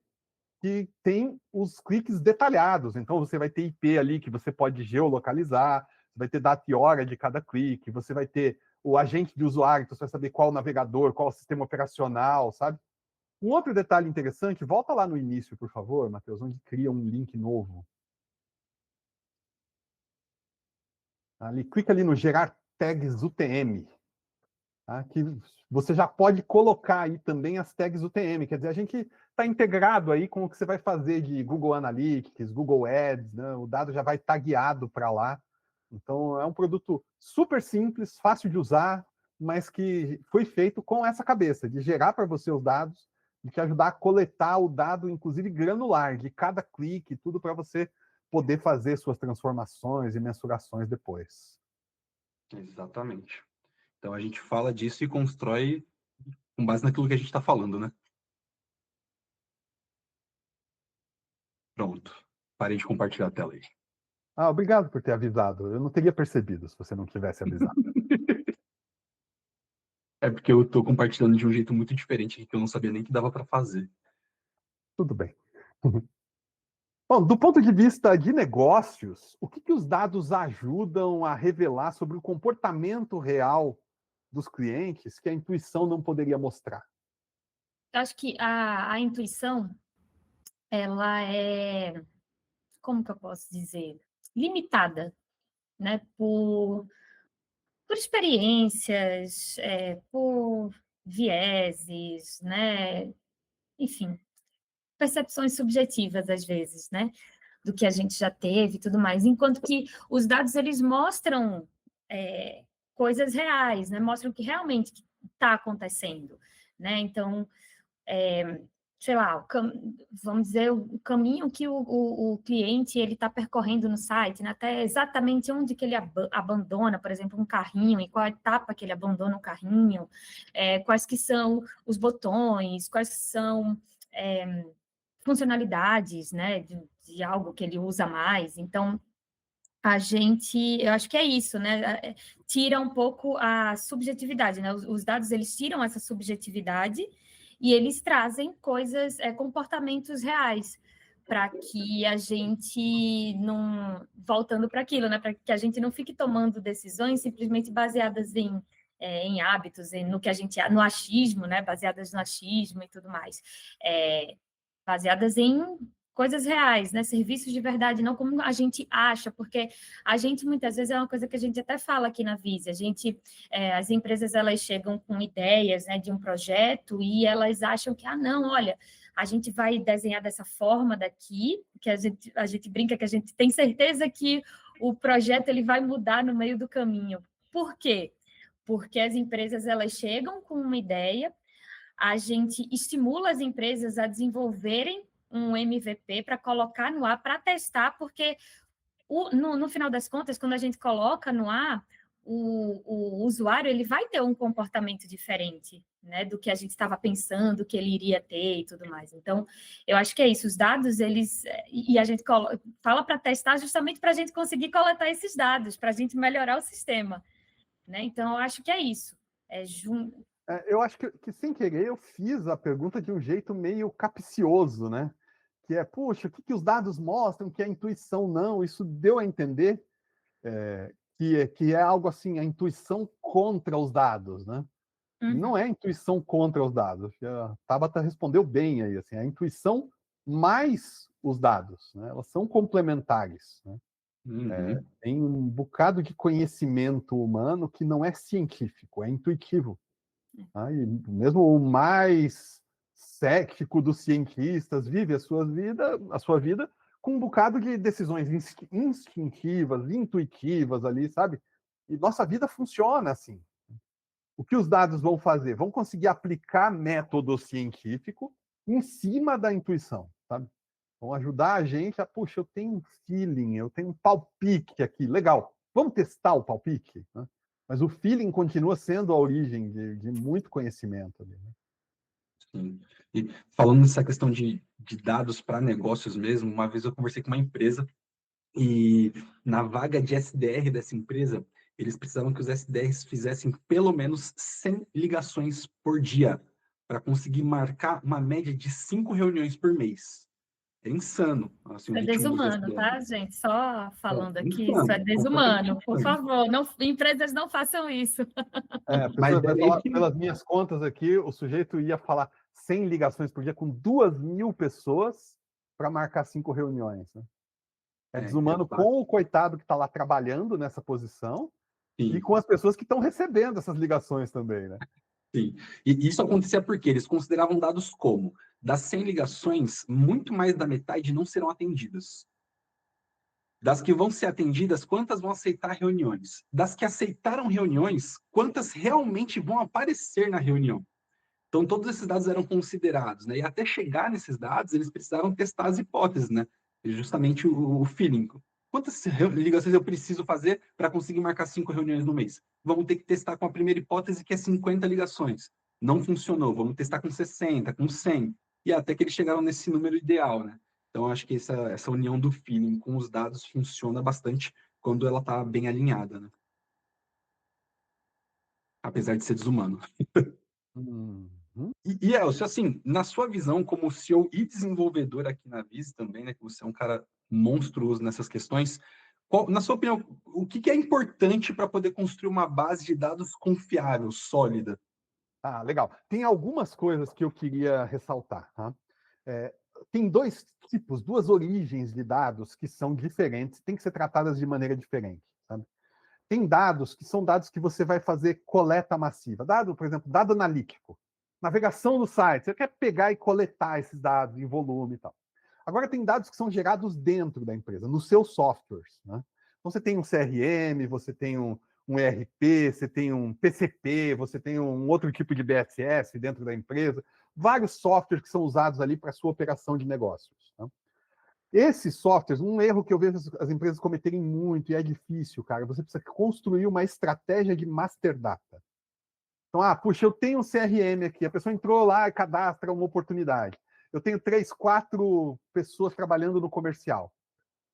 Speaker 1: que tem os cliques detalhados. Então, você vai ter IP ali que você pode geolocalizar, você vai ter data e hora de cada clique, você vai ter o agente de usuário, então você vai saber qual navegador, qual sistema operacional, sabe? Um outro detalhe interessante, volta lá no início, por favor, Matheus, onde cria um link novo. Ali, clica ali no gerar tags UTM, tá? Que você já pode colocar aí também as tags UTM, quer dizer, a gente está integrado aí com o que você vai fazer de Google Analytics, Google Ads, né? O dado já vai tagueado para lá. Então, é um produto super simples, fácil de usar, mas que foi feito com essa cabeça, de gerar para você os dados, de te ajudar a coletar o dado, inclusive granular, de cada clique, tudo para você poder fazer suas transformações e mensurações depois.
Speaker 4: Exatamente. Então, a gente fala disso e constrói com base naquilo que a gente está falando, né? Pronto. Parei de compartilhar a tela aí.
Speaker 1: Ah, obrigado por ter avisado. Eu não teria percebido se você não tivesse avisado.
Speaker 4: É porque eu estou compartilhando de um jeito muito diferente que eu não sabia nem que dava para fazer.
Speaker 1: Tudo bem. Bom, do ponto de vista de negócios, o que os dados ajudam a revelar sobre o comportamento real dos clientes que a intuição não poderia mostrar?
Speaker 2: Eu acho que a intuição, ela é, como que eu posso dizer? Limitada, né? Por experiências, por vieses, né? Enfim, percepções subjetivas às vezes, né? Do que a gente já teve e tudo mais. Enquanto que os dados, eles mostram coisas reais, né? Mostram que realmente está acontecendo, né? Então, sei lá, vamos dizer, o caminho que o cliente ele está percorrendo no site, né? Até exatamente onde que ele abandona, por exemplo, um carrinho, e qual a etapa que ele abandona o carrinho, quais que são os botões, quais que são funcionalidades, né, de algo que ele usa mais. Então, eu acho que é isso, né? Tira um pouco a subjetividade, né? Os dados, eles tiram essa subjetividade e eles trazem coisas, comportamentos reais, para que a gente não, voltando para aquilo, né? Para que a gente não fique tomando decisões simplesmente baseadas em hábitos, no que a gente, no achismo, né? Baseadas no achismo e tudo mais. Baseadas em coisas reais, né? Serviços de verdade, não como a gente acha, porque a gente muitas vezes é uma coisa que a gente até fala aqui na Vise, as empresas elas chegam com ideias, né, de um projeto e elas acham que, não, olha, a gente vai desenhar dessa forma daqui, que a gente brinca que a gente tem certeza que o projeto ele vai mudar no meio do caminho. Por quê? Porque as empresas elas chegam com uma ideia, a gente estimula as empresas a desenvolverem um MVP para colocar no ar, para testar, porque no final das contas, quando a gente coloca no ar, o usuário ele vai ter um comportamento diferente, né, do que a gente estava pensando que ele iria ter e tudo mais. Então, eu acho que é isso. Os dados, e a gente fala para testar justamente para a gente conseguir coletar esses dados, para a gente melhorar o sistema, né? Então, eu acho que é isso.
Speaker 1: Eu acho que sem querer eu fiz a pergunta de um jeito meio capcioso, né? Que é, puxa, o que os dados mostram que a intuição não? Isso deu a entender que é algo assim, a intuição contra os dados, né? Não é a intuição contra os dados. A Tabata respondeu bem aí, assim, a intuição mais os dados, né? Elas são complementares, né? Tem um bocado de conhecimento humano que não é científico, é intuitivo. Tá? E mesmo o mais cético dos cientistas vive a sua vida com um bocado de decisões instintivas, intuitivas ali, sabe? E nossa vida funciona assim. O que os dados vão fazer? Vão conseguir aplicar método científico em cima da intuição, sabe? Vão ajudar a gente a, puxa, eu tenho um feeling, eu tenho um palpite aqui, legal. Vamos testar o palpite? Né? Mas o feeling continua sendo a origem de muito conhecimento ali, né?
Speaker 4: Sim. E falando nessa questão de dados para negócios mesmo, uma vez eu conversei com uma empresa e na vaga de SDR dessa empresa, eles precisavam que os SDRs fizessem pelo menos 100 ligações por dia para conseguir marcar uma média de 5 reuniões por mês. É insano, assim, o
Speaker 2: É
Speaker 4: ritmo dos
Speaker 2: desumano,
Speaker 4: SDRs.
Speaker 2: tá, gente? Só falando
Speaker 4: É
Speaker 2: aqui, isso é
Speaker 4: insano, completamente
Speaker 2: desumano. Por
Speaker 4: insano.
Speaker 2: favor, não, empresas não façam isso.
Speaker 1: A
Speaker 4: Mas
Speaker 1: pessoa
Speaker 4: é
Speaker 1: vai
Speaker 4: meio
Speaker 1: falar,
Speaker 4: que
Speaker 1: pelas minhas contas aqui, o sujeito ia falar 100 ligações por dia com 2.000 pessoas para marcar 5 reuniões, né? É
Speaker 4: é
Speaker 1: desumano com o coitado que está lá trabalhando nessa posição e
Speaker 4: sim.
Speaker 1: com as pessoas que estão recebendo essas ligações também, né?
Speaker 4: Sim. E isso acontecia porque eles consideravam dados como, das 100 ligações, muito mais da metade não serão atendidas. Das que vão ser atendidas, quantas vão aceitar reuniões? Das que aceitaram reuniões, quantas realmente vão aparecer na reunião? Então, todos esses dados eram considerados, né? E até chegar nesses dados, eles precisaram testar as hipóteses, né? Justamente o feeling. Quantas ligações eu preciso fazer para conseguir marcar 5 reuniões no mês? Vamos ter que testar com a primeira hipótese, que é 50 ligações. Não funcionou, vamos testar com 60, com 100. E até que eles chegaram nesse número ideal, né? Então, acho que essa união do feeling com os dados funciona bastante quando ela está bem alinhada, né? Apesar de ser desumano.
Speaker 1: Hum.
Speaker 4: E Elcio, assim, na sua visão como CEO e desenvolvedor aqui na Vise também, né, que você é um cara monstruoso nessas questões, na sua opinião, o que é importante para poder construir uma base de dados confiável, sólida?
Speaker 1: Ah, legal. Tem algumas coisas que eu queria ressaltar. Tá? Tem dois tipos, duas origens de dados que são diferentes, têm que ser tratadas de maneira diferente. Sabe? Tem dados que são dados que você vai fazer coleta massiva. Dado, por exemplo, dado analítico. Navegação do site. Você quer pegar e coletar esses dados em volume e tal. Agora, tem dados que são gerados dentro da empresa, nos seus softwares. Né? Então, você tem um CRM, você tem um ERP, você tem um PCP, você tem um outro tipo de BSS dentro da empresa, vários softwares que são usados ali para a sua operação de negócios. Né? Esses softwares, um erro que eu vejo as empresas cometerem muito, e é difícil, cara, você precisa construir uma estratégia de master data. Então, puxa, eu tenho um CRM aqui, a pessoa entrou lá e cadastra uma oportunidade. Eu tenho 3, 4 pessoas trabalhando no comercial.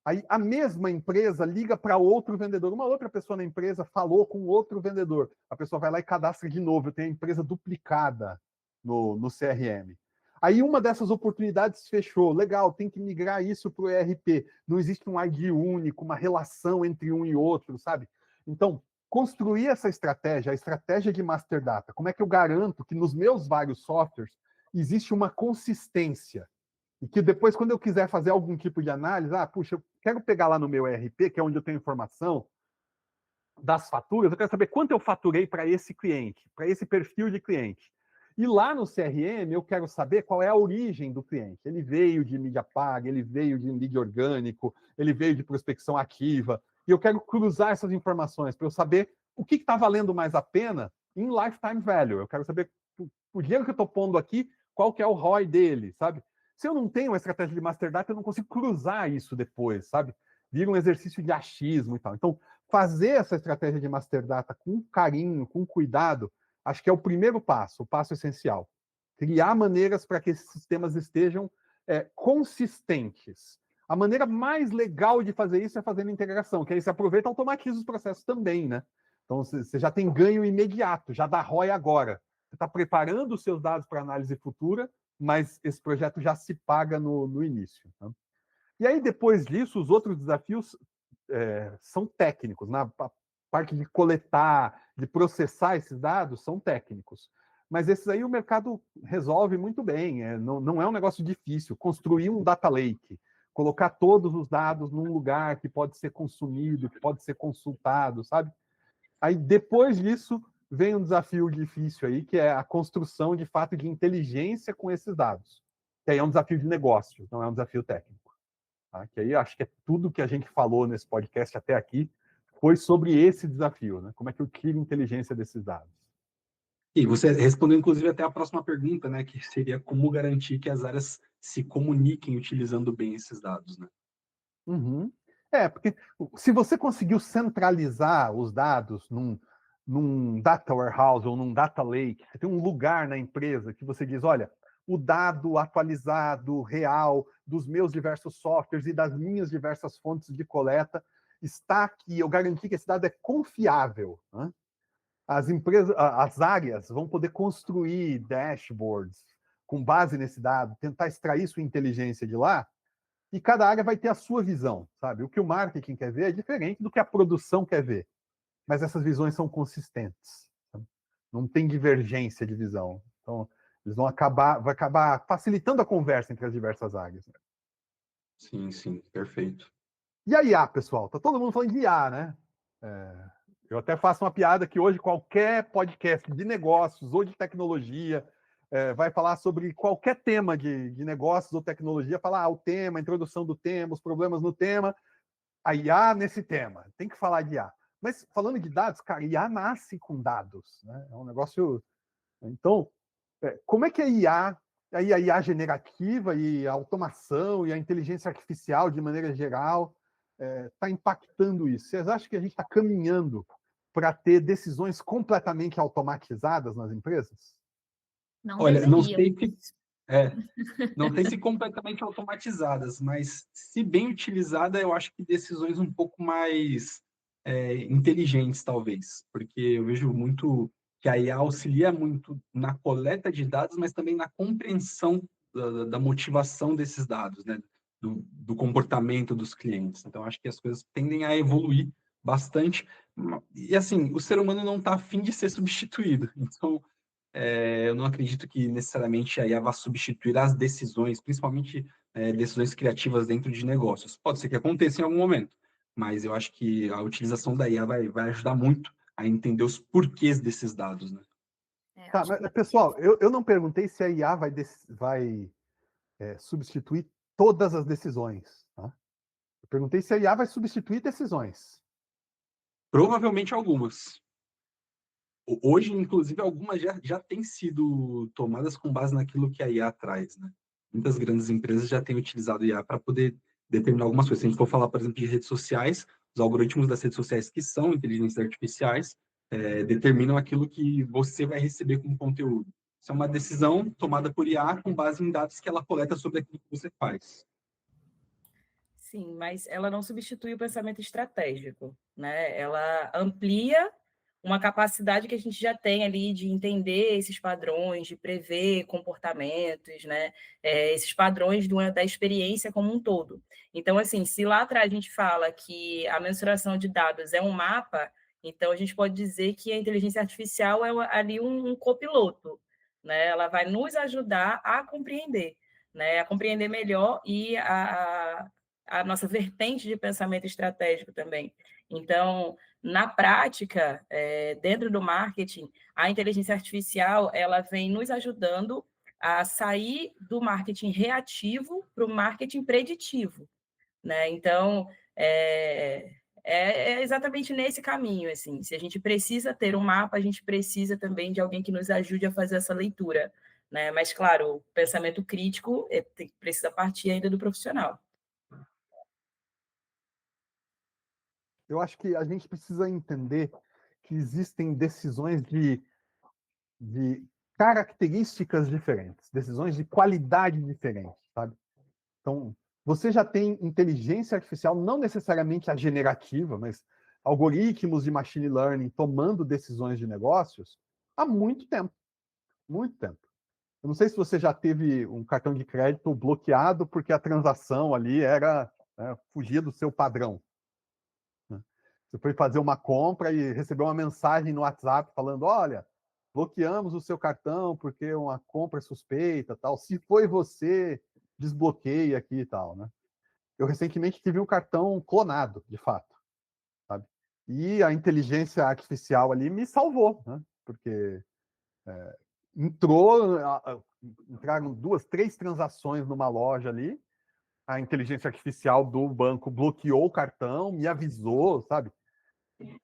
Speaker 1: Aí a mesma empresa liga para outro vendedor. Uma outra pessoa na empresa falou com outro vendedor. A pessoa vai lá e cadastra de novo. Eu tenho a empresa duplicada no CRM. Aí uma dessas oportunidades fechou. Legal, tem que migrar isso para o ERP. Não existe um ID único, uma relação entre um e outro, sabe? Então, construir essa estratégia, a estratégia de master data. Como é que eu garanto que nos meus vários softwares existe uma consistência? E que depois, quando eu quiser fazer algum tipo de análise, puxa, eu quero pegar lá no meu ERP, que é onde eu tenho informação das faturas, eu quero saber quanto eu faturei para esse cliente, para esse perfil de cliente. E lá no CRM, eu quero saber qual é a origem do cliente. Ele veio de mídia paga, ele veio de lead orgânico, ele veio de prospecção ativa. E eu quero cruzar essas informações para eu saber o que está valendo mais a pena em lifetime value. Eu quero saber o dinheiro que eu estou pondo aqui, qual que é o ROI dele, sabe? Se eu não tenho uma estratégia de master data, eu não consigo cruzar isso depois, sabe? Vira um exercício de achismo e tal. Então, fazer essa estratégia de master data com carinho, com cuidado, acho que é o primeiro passo, o passo essencial. Criar maneiras para que esses sistemas estejam consistentes. A maneira mais legal de fazer isso é fazendo integração, que aí você aproveita e automatiza os processos também, né? Então, você já tem ganho imediato, já dá ROI agora. Você está preparando os seus dados para análise futura, mas esse projeto já se paga no início. Tá? E aí, depois disso, os outros desafios são técnicos. Né? A parte de coletar, de processar esses dados, são técnicos. Mas esses aí o mercado resolve muito bem. Não é um negócio difícil. Construir um data lake, colocar todos os dados num lugar que pode ser consumido, que pode ser consultado, sabe? Aí, depois disso, vem um desafio difícil aí, que é a construção, de fato, de inteligência com esses dados. Que aí é um desafio de negócio, não é um desafio técnico. Tá? Que aí acho que é tudo que a gente falou nesse podcast até aqui foi sobre esse desafio, né? Como é que eu tiro inteligência desses dados?
Speaker 4: E você respondeu, inclusive, até a próxima pergunta, né? Que seria como garantir que as áreas se comuniquem utilizando bem esses dados, né?
Speaker 1: Uhum. Porque se você conseguiu centralizar os dados num data warehouse ou num data lake, você tem um lugar na empresa que você diz, olha, o dado atualizado, real, dos meus diversos softwares e das minhas diversas fontes de coleta está aqui. Eu garanti que esse dado é confiável. Né? As empresas, as áreas vão poder construir dashboards com base nesse dado, tentar extrair sua inteligência de lá, e cada área vai ter a sua visão, sabe? O que o marketing quer ver é diferente do que a produção quer ver, mas essas visões são consistentes. Sabe? Não tem divergência de visão. Então, eles vai acabar facilitando a conversa entre as diversas áreas. Né?
Speaker 4: Sim, perfeito.
Speaker 1: E a IA, pessoal? Tá todo mundo falando de IA, né? Eu até faço uma piada que hoje qualquer podcast de negócios ou de tecnologia vai falar sobre qualquer tema de negócios ou tecnologia, falar o tema, a introdução do tema, os problemas no tema, a IA nesse tema. Tem que falar de IA. Mas falando de dados, cara, IA nasce com dados. Né? É um negócio... Então, como é que a IA generativa e a automação e a inteligência artificial, de maneira geral, está impactando isso? Vocês acham que a gente está caminhando para ter decisões completamente automatizadas nas empresas?
Speaker 2: Não
Speaker 4: Olha,
Speaker 2: deveríamos.
Speaker 4: não sei se completamente automatizadas, mas se bem utilizada, eu acho que decisões um pouco mais inteligentes, talvez, porque eu vejo muito que a IA auxilia muito na coleta de dados, mas também na compreensão da motivação desses dados, né? Do comportamento dos clientes. Então, acho que as coisas tendem a evoluir bastante. E, assim, o ser humano não está a fim de ser substituído. Então, eu não acredito que necessariamente a IA vá substituir as decisões, principalmente decisões criativas dentro de negócios. Pode ser que aconteça em algum momento, mas eu acho que a utilização da IA vai ajudar muito a entender os porquês desses dados, né?
Speaker 1: Tá, mas, pessoal, eu não perguntei se a IA vai substituir todas as decisões. Tá? Eu perguntei se a IA vai substituir decisões.
Speaker 4: Provavelmente algumas. Hoje, inclusive, algumas já têm sido tomadas com base naquilo que a IA traz, né? Muitas grandes empresas já têm utilizado a IA para poder determinar algumas coisas. Se a gente for falar, por exemplo, de redes sociais, os algoritmos das redes sociais, que são inteligências artificiais, determinam aquilo que você vai receber como conteúdo. Isso é uma decisão tomada por IA com base em dados que ela coleta sobre aquilo que você faz.
Speaker 3: Sim, mas ela não substitui o pensamento estratégico, né? Ela amplia uma capacidade que a gente já tem ali de entender esses padrões, de prever comportamentos, né? Esses padrões da experiência como um todo. Então, assim, se lá atrás a gente fala que a mensuração de dados é um mapa, então a gente pode dizer que a inteligência artificial é ali um copiloto, né? Ela vai nos ajudar a compreender, né? A compreender melhor e a nossa vertente de pensamento estratégico também. Então, na prática, dentro do marketing, a inteligência artificial ela vem nos ajudando a sair do marketing reativo para o marketing preditivo, né? Então, é exatamente nesse caminho, assim. Se a gente precisa ter um mapa, a gente precisa também de alguém que nos ajude a fazer essa leitura, né? Mas, claro, o pensamento crítico precisa partir ainda do profissional.
Speaker 1: Eu acho que a gente precisa entender que existem decisões de características diferentes, decisões de qualidade diferente, sabe? Então, você já tem inteligência artificial, não necessariamente a generativa, mas algoritmos de machine learning tomando decisões de negócios há muito tempo. Muito tempo. Eu não sei se você já teve um cartão de crédito bloqueado porque a transação ali fugia do seu padrão. Você foi fazer uma compra e recebeu uma mensagem no WhatsApp falando: olha, bloqueamos o seu cartão porque uma compra é suspeita, tal. Se foi você, desbloqueia aqui e tal, né? Eu recentemente tive um cartão clonado, de fato, sabe? E a inteligência artificial ali me salvou, né? Porque entraram 2, 3 transações numa loja ali, a inteligência artificial do banco bloqueou o cartão, me avisou, sabe?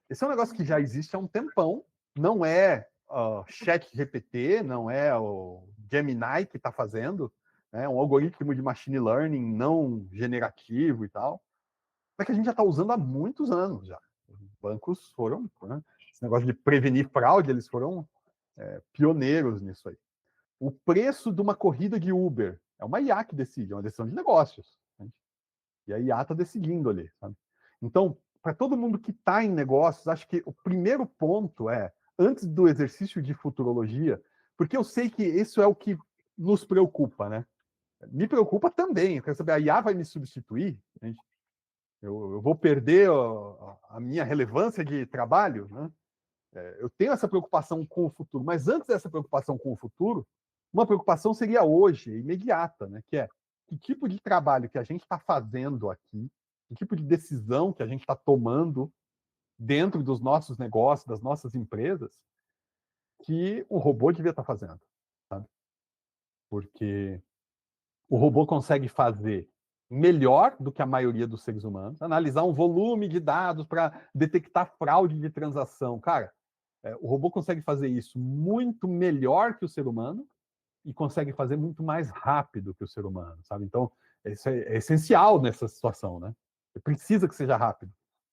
Speaker 1: Esse é um negócio que já existe há um tempão, não é ChatGPT, não é o Gemini que está fazendo, né? Um algoritmo de machine learning não generativo e tal, mas que a gente já está usando há muitos anos já. Os bancos foram, né? Esse negócio de prevenir fraude, eles foram pioneiros nisso aí. O preço de uma corrida de Uber é uma IA que decide, é uma decisão de negócios. Né? E a IA está decidindo ali, sabe? Então, para todo mundo que está em negócios, acho que o primeiro ponto antes do exercício de futurologia, porque eu sei que isso é o que nos preocupa, né? Me preocupa também, eu quero saber, a IA vai me substituir? Gente? Eu vou perder a minha relevância de trabalho? Né? Eu tenho essa preocupação com o futuro, mas antes dessa preocupação com o futuro, uma preocupação seria hoje, imediata, né? Que é que tipo de trabalho que a gente está fazendo aqui, que tipo de decisão que a gente está tomando dentro dos nossos negócios, das nossas empresas, que o robô devia estar fazendo, sabe? Porque o robô consegue fazer melhor do que a maioria dos seres humanos, analisar um volume de dados para detectar fraude de transação. Cara, o robô consegue fazer isso muito melhor que o ser humano e consegue fazer muito mais rápido que o ser humano, sabe? Então, isso é essencial nessa situação, né? Você precisa que seja rápido.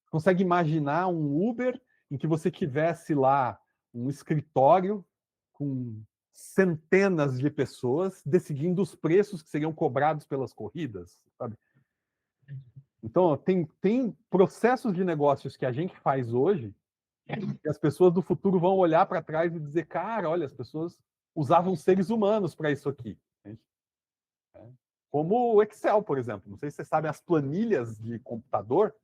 Speaker 1: Consegue imaginar um Uber em que você tivesse lá um escritório com centenas de pessoas decidindo os preços que seriam cobrados pelas corridas, sabe? Então, tem processos de negócios que a gente faz hoje E as pessoas do futuro vão olhar para trás e dizer, cara, olha, as pessoas usavam seres humanos para isso aqui. Como o Excel, por exemplo. Não sei se vocês sabem, as planilhas de computador,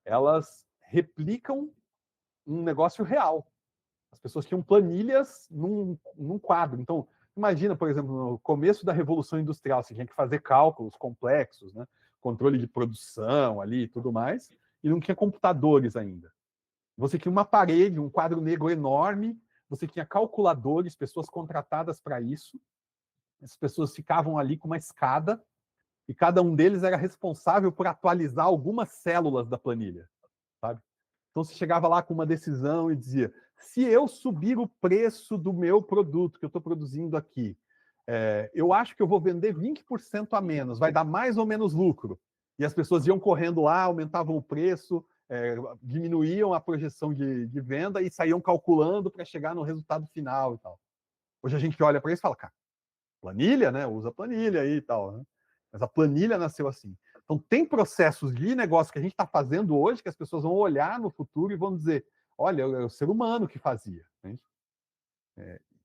Speaker 1: elas replicam um negócio real. As pessoas tinham planilhas num quadro. Então, imagina, por exemplo, no começo da Revolução Industrial, você tinha que fazer cálculos complexos, né? Controle de produção ali e tudo mais, e não tinha computadores ainda. Você tinha uma parede, um quadro negro enorme, você tinha calculadores, pessoas contratadas para isso. Essas pessoas ficavam ali com uma escada, e cada um deles era responsável por atualizar algumas células da planilha, sabe? Então você chegava lá com uma decisão e dizia: se eu subir o preço do meu produto que eu estou produzindo aqui, eu acho que eu vou vender 20% a menos, vai dar mais ou menos lucro. E as pessoas iam correndo lá, aumentavam o preço, diminuíam a projeção de venda e saíam calculando para chegar no resultado final e tal. Hoje a gente olha para isso e fala, cara, planilha, né? Usa planilha aí e tal, né? Mas a planilha nasceu assim. Então, tem processos de negócio que a gente está fazendo hoje que as pessoas vão olhar no futuro e vão dizer, olha, é o ser humano que fazia. Né?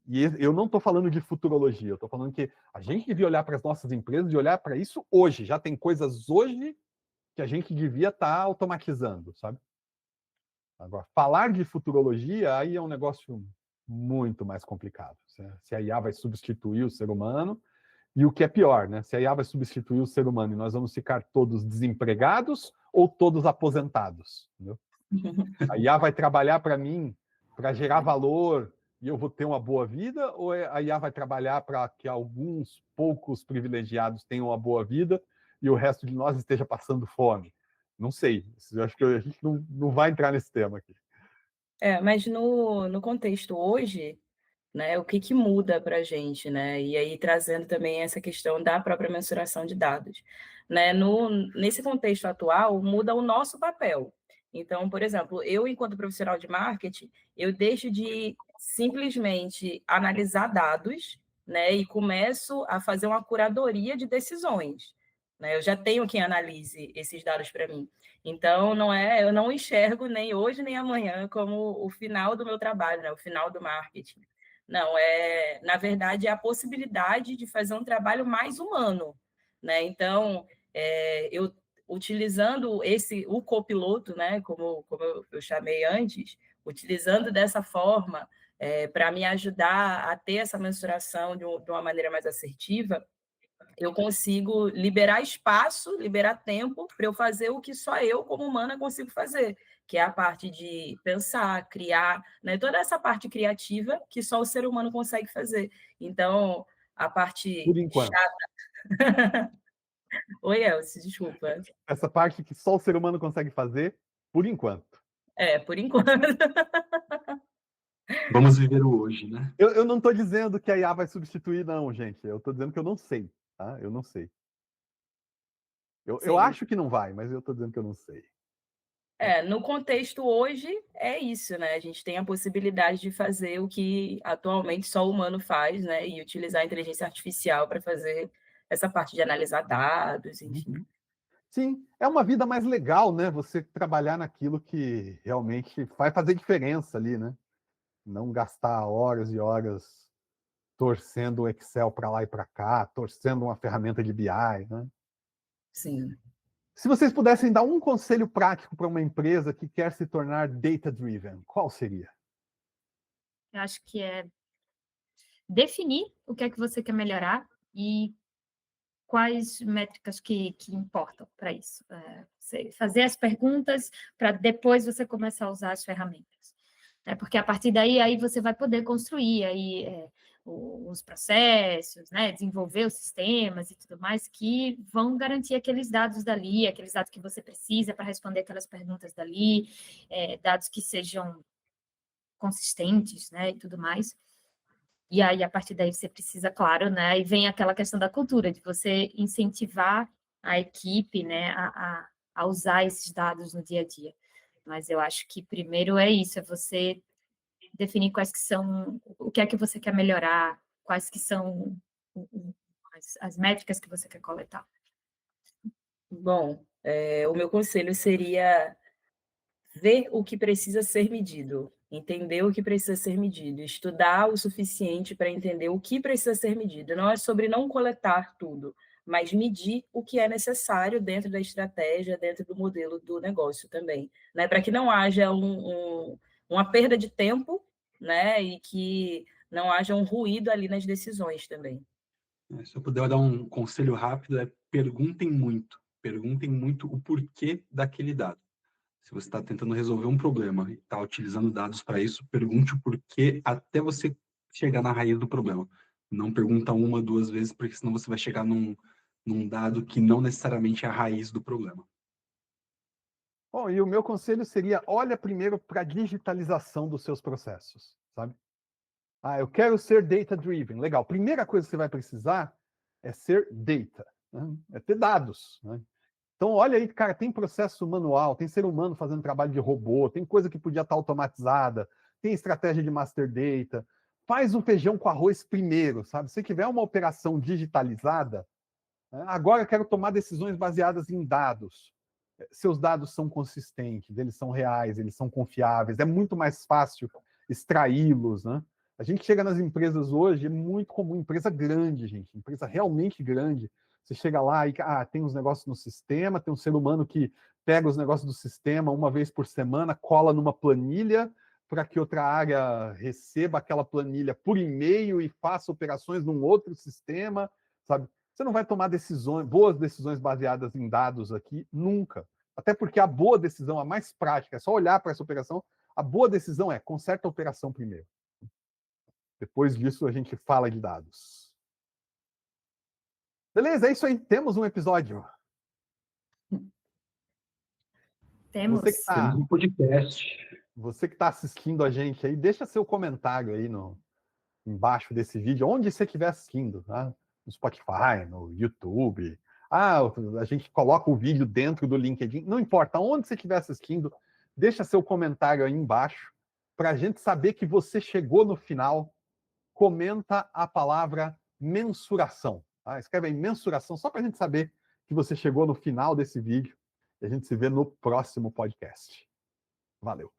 Speaker 1: E eu não estou falando de futurologia, eu estou falando que a gente devia olhar para as nossas empresas e olhar para isso hoje. Já tem coisas hoje que a gente devia estar automatizando, sabe? Agora, falar de futurologia, aí é um negócio muito mais complicado. Se a IA vai substituir o ser humano, e o que é pior, né? Se a IA vai substituir o ser humano e nós vamos ficar todos desempregados ou todos aposentados, entendeu? A IA vai trabalhar para mim, para gerar valor e eu vou ter uma boa vida, ou a IA vai trabalhar para que alguns poucos privilegiados tenham uma boa vida e o resto de nós esteja passando fome? Não sei. Eu acho que a gente não vai entrar nesse tema aqui.
Speaker 3: Mas no contexto hoje, né, o que muda para a gente, né? E aí trazendo também essa questão da própria mensuração de dados, né? Nesse contexto atual, muda o nosso papel. Então, por exemplo, eu, enquanto profissional de marketing, eu deixo de simplesmente analisar dados, né, e começo a fazer uma curadoria de decisões, né? Eu já tenho quem analise esses dados para mim. Então, eu não enxergo nem hoje nem amanhã como o final do meu trabalho, né, o final do marketing. Não, na verdade, é a possibilidade de fazer um trabalho mais humano, né? Então, eu utilizando o copiloto, né, como eu chamei antes, utilizando dessa forma para me ajudar a ter essa mensuração de uma maneira mais assertiva, eu consigo liberar espaço, liberar tempo para eu fazer o que só eu, como humana, consigo fazer, que é a parte de pensar, criar, né? Toda essa parte criativa que só o ser humano consegue fazer. Então, a parte
Speaker 1: Por enquanto.
Speaker 3: chata... Oi, Elcio, desculpa.
Speaker 1: Essa parte que só o ser humano consegue fazer, por enquanto.
Speaker 3: Por enquanto.
Speaker 4: Vamos viver o hoje, né?
Speaker 1: Eu não estou dizendo que a IA vai substituir, não, gente. Eu estou dizendo que eu não sei. Tá? Eu não sei. Eu acho que não vai, mas eu estou dizendo que eu não sei.
Speaker 3: No contexto hoje, é isso, né? A gente tem a possibilidade de fazer o que atualmente só o humano faz, né? E utilizar a inteligência artificial para fazer essa parte de analisar dados, enfim.
Speaker 1: Sim, é uma vida mais legal, né? Você trabalhar naquilo que realmente vai fazer diferença ali, né? Não gastar horas e horas torcendo o Excel para lá e para cá, torcendo uma ferramenta de BI, né?
Speaker 3: Sim.
Speaker 1: Se vocês pudessem dar um conselho prático para uma empresa que quer se tornar data-driven, qual seria?
Speaker 2: Eu acho que é definir o que é que você quer melhorar e quais métricas que importam para isso. Fazer as perguntas para depois você começar a usar as ferramentas. Porque a partir daí aí você vai poder construir aí, os processos, né? Desenvolver os sistemas e tudo mais que vão garantir aqueles dados dali, aqueles dados que você precisa para responder aquelas perguntas dali, dados que sejam consistentes, né? E tudo mais. E aí, a partir daí, você precisa, claro, né? Aí vem aquela questão da cultura, de você incentivar a equipe, né, a usar esses dados no dia a dia. Mas eu acho que primeiro é isso, é você definir quais que são, o que é que você quer melhorar, quais que são as métricas que você quer coletar.
Speaker 3: Bom, o meu conselho seria ver o que precisa ser medido, Entender o que precisa ser medido, estudar o suficiente para entender o que precisa ser medido. Não é sobre não coletar tudo, mas medir o que é necessário dentro da estratégia, dentro do modelo do negócio também, né? Para que não haja uma perda de tempo, né? E que não haja um ruído ali nas decisões também.
Speaker 4: Se eu puder dar um conselho rápido, perguntem muito o porquê daquele dado. Se você está tentando resolver um problema e está utilizando dados para isso, pergunte o porquê até você chegar na raiz do problema. Não pergunta uma, duas vezes, porque senão você vai chegar num dado que não necessariamente é a raiz do problema.
Speaker 1: Bom, e o meu conselho seria, olha primeiro para a digitalização dos seus processos, sabe? Eu quero ser data-driven. Legal. Primeira coisa que você vai precisar é ser data, né? É ter dados, né? Então, olha aí, cara, tem processo manual, tem ser humano fazendo trabalho de robô, tem coisa que podia estar automatizada, tem estratégia de master data. Faz o feijão com arroz primeiro, sabe? Se tiver uma operação digitalizada, né, agora eu quero tomar decisões baseadas em dados. Seus dados são consistentes, eles são reais, eles são confiáveis, é muito mais fácil extraí-los, né? A gente chega nas empresas hoje, é muito comum, empresa grande, gente, empresa realmente grande. Você chega lá e tem uns negócios no sistema, tem um ser humano que pega os negócios do sistema uma vez por semana, cola numa planilha para que outra área receba aquela planilha por e-mail e faça operações num outro sistema, sabe? Você não vai tomar boas decisões baseadas em dados aqui, nunca. Até porque a boa decisão, a mais prática, é só olhar para essa operação, a boa decisão é conserta a operação primeiro. Depois disso, a gente fala de dados. Beleza, é isso aí. Temos um episódio.
Speaker 2: Temos.
Speaker 4: Temos um podcast.
Speaker 1: Você que está assistindo a gente aí, deixa seu comentário aí embaixo desse vídeo, onde você estiver assistindo, tá? No Spotify, no YouTube. A gente coloca o vídeo dentro do LinkedIn. Não importa, onde você estiver assistindo, deixa seu comentário aí embaixo para a gente saber que você chegou no final. Comenta a palavra mensuração. Tá? Escreve aí mensuração, só para a gente saber que você chegou no final desse vídeo. E a gente se vê no próximo podcast. Valeu!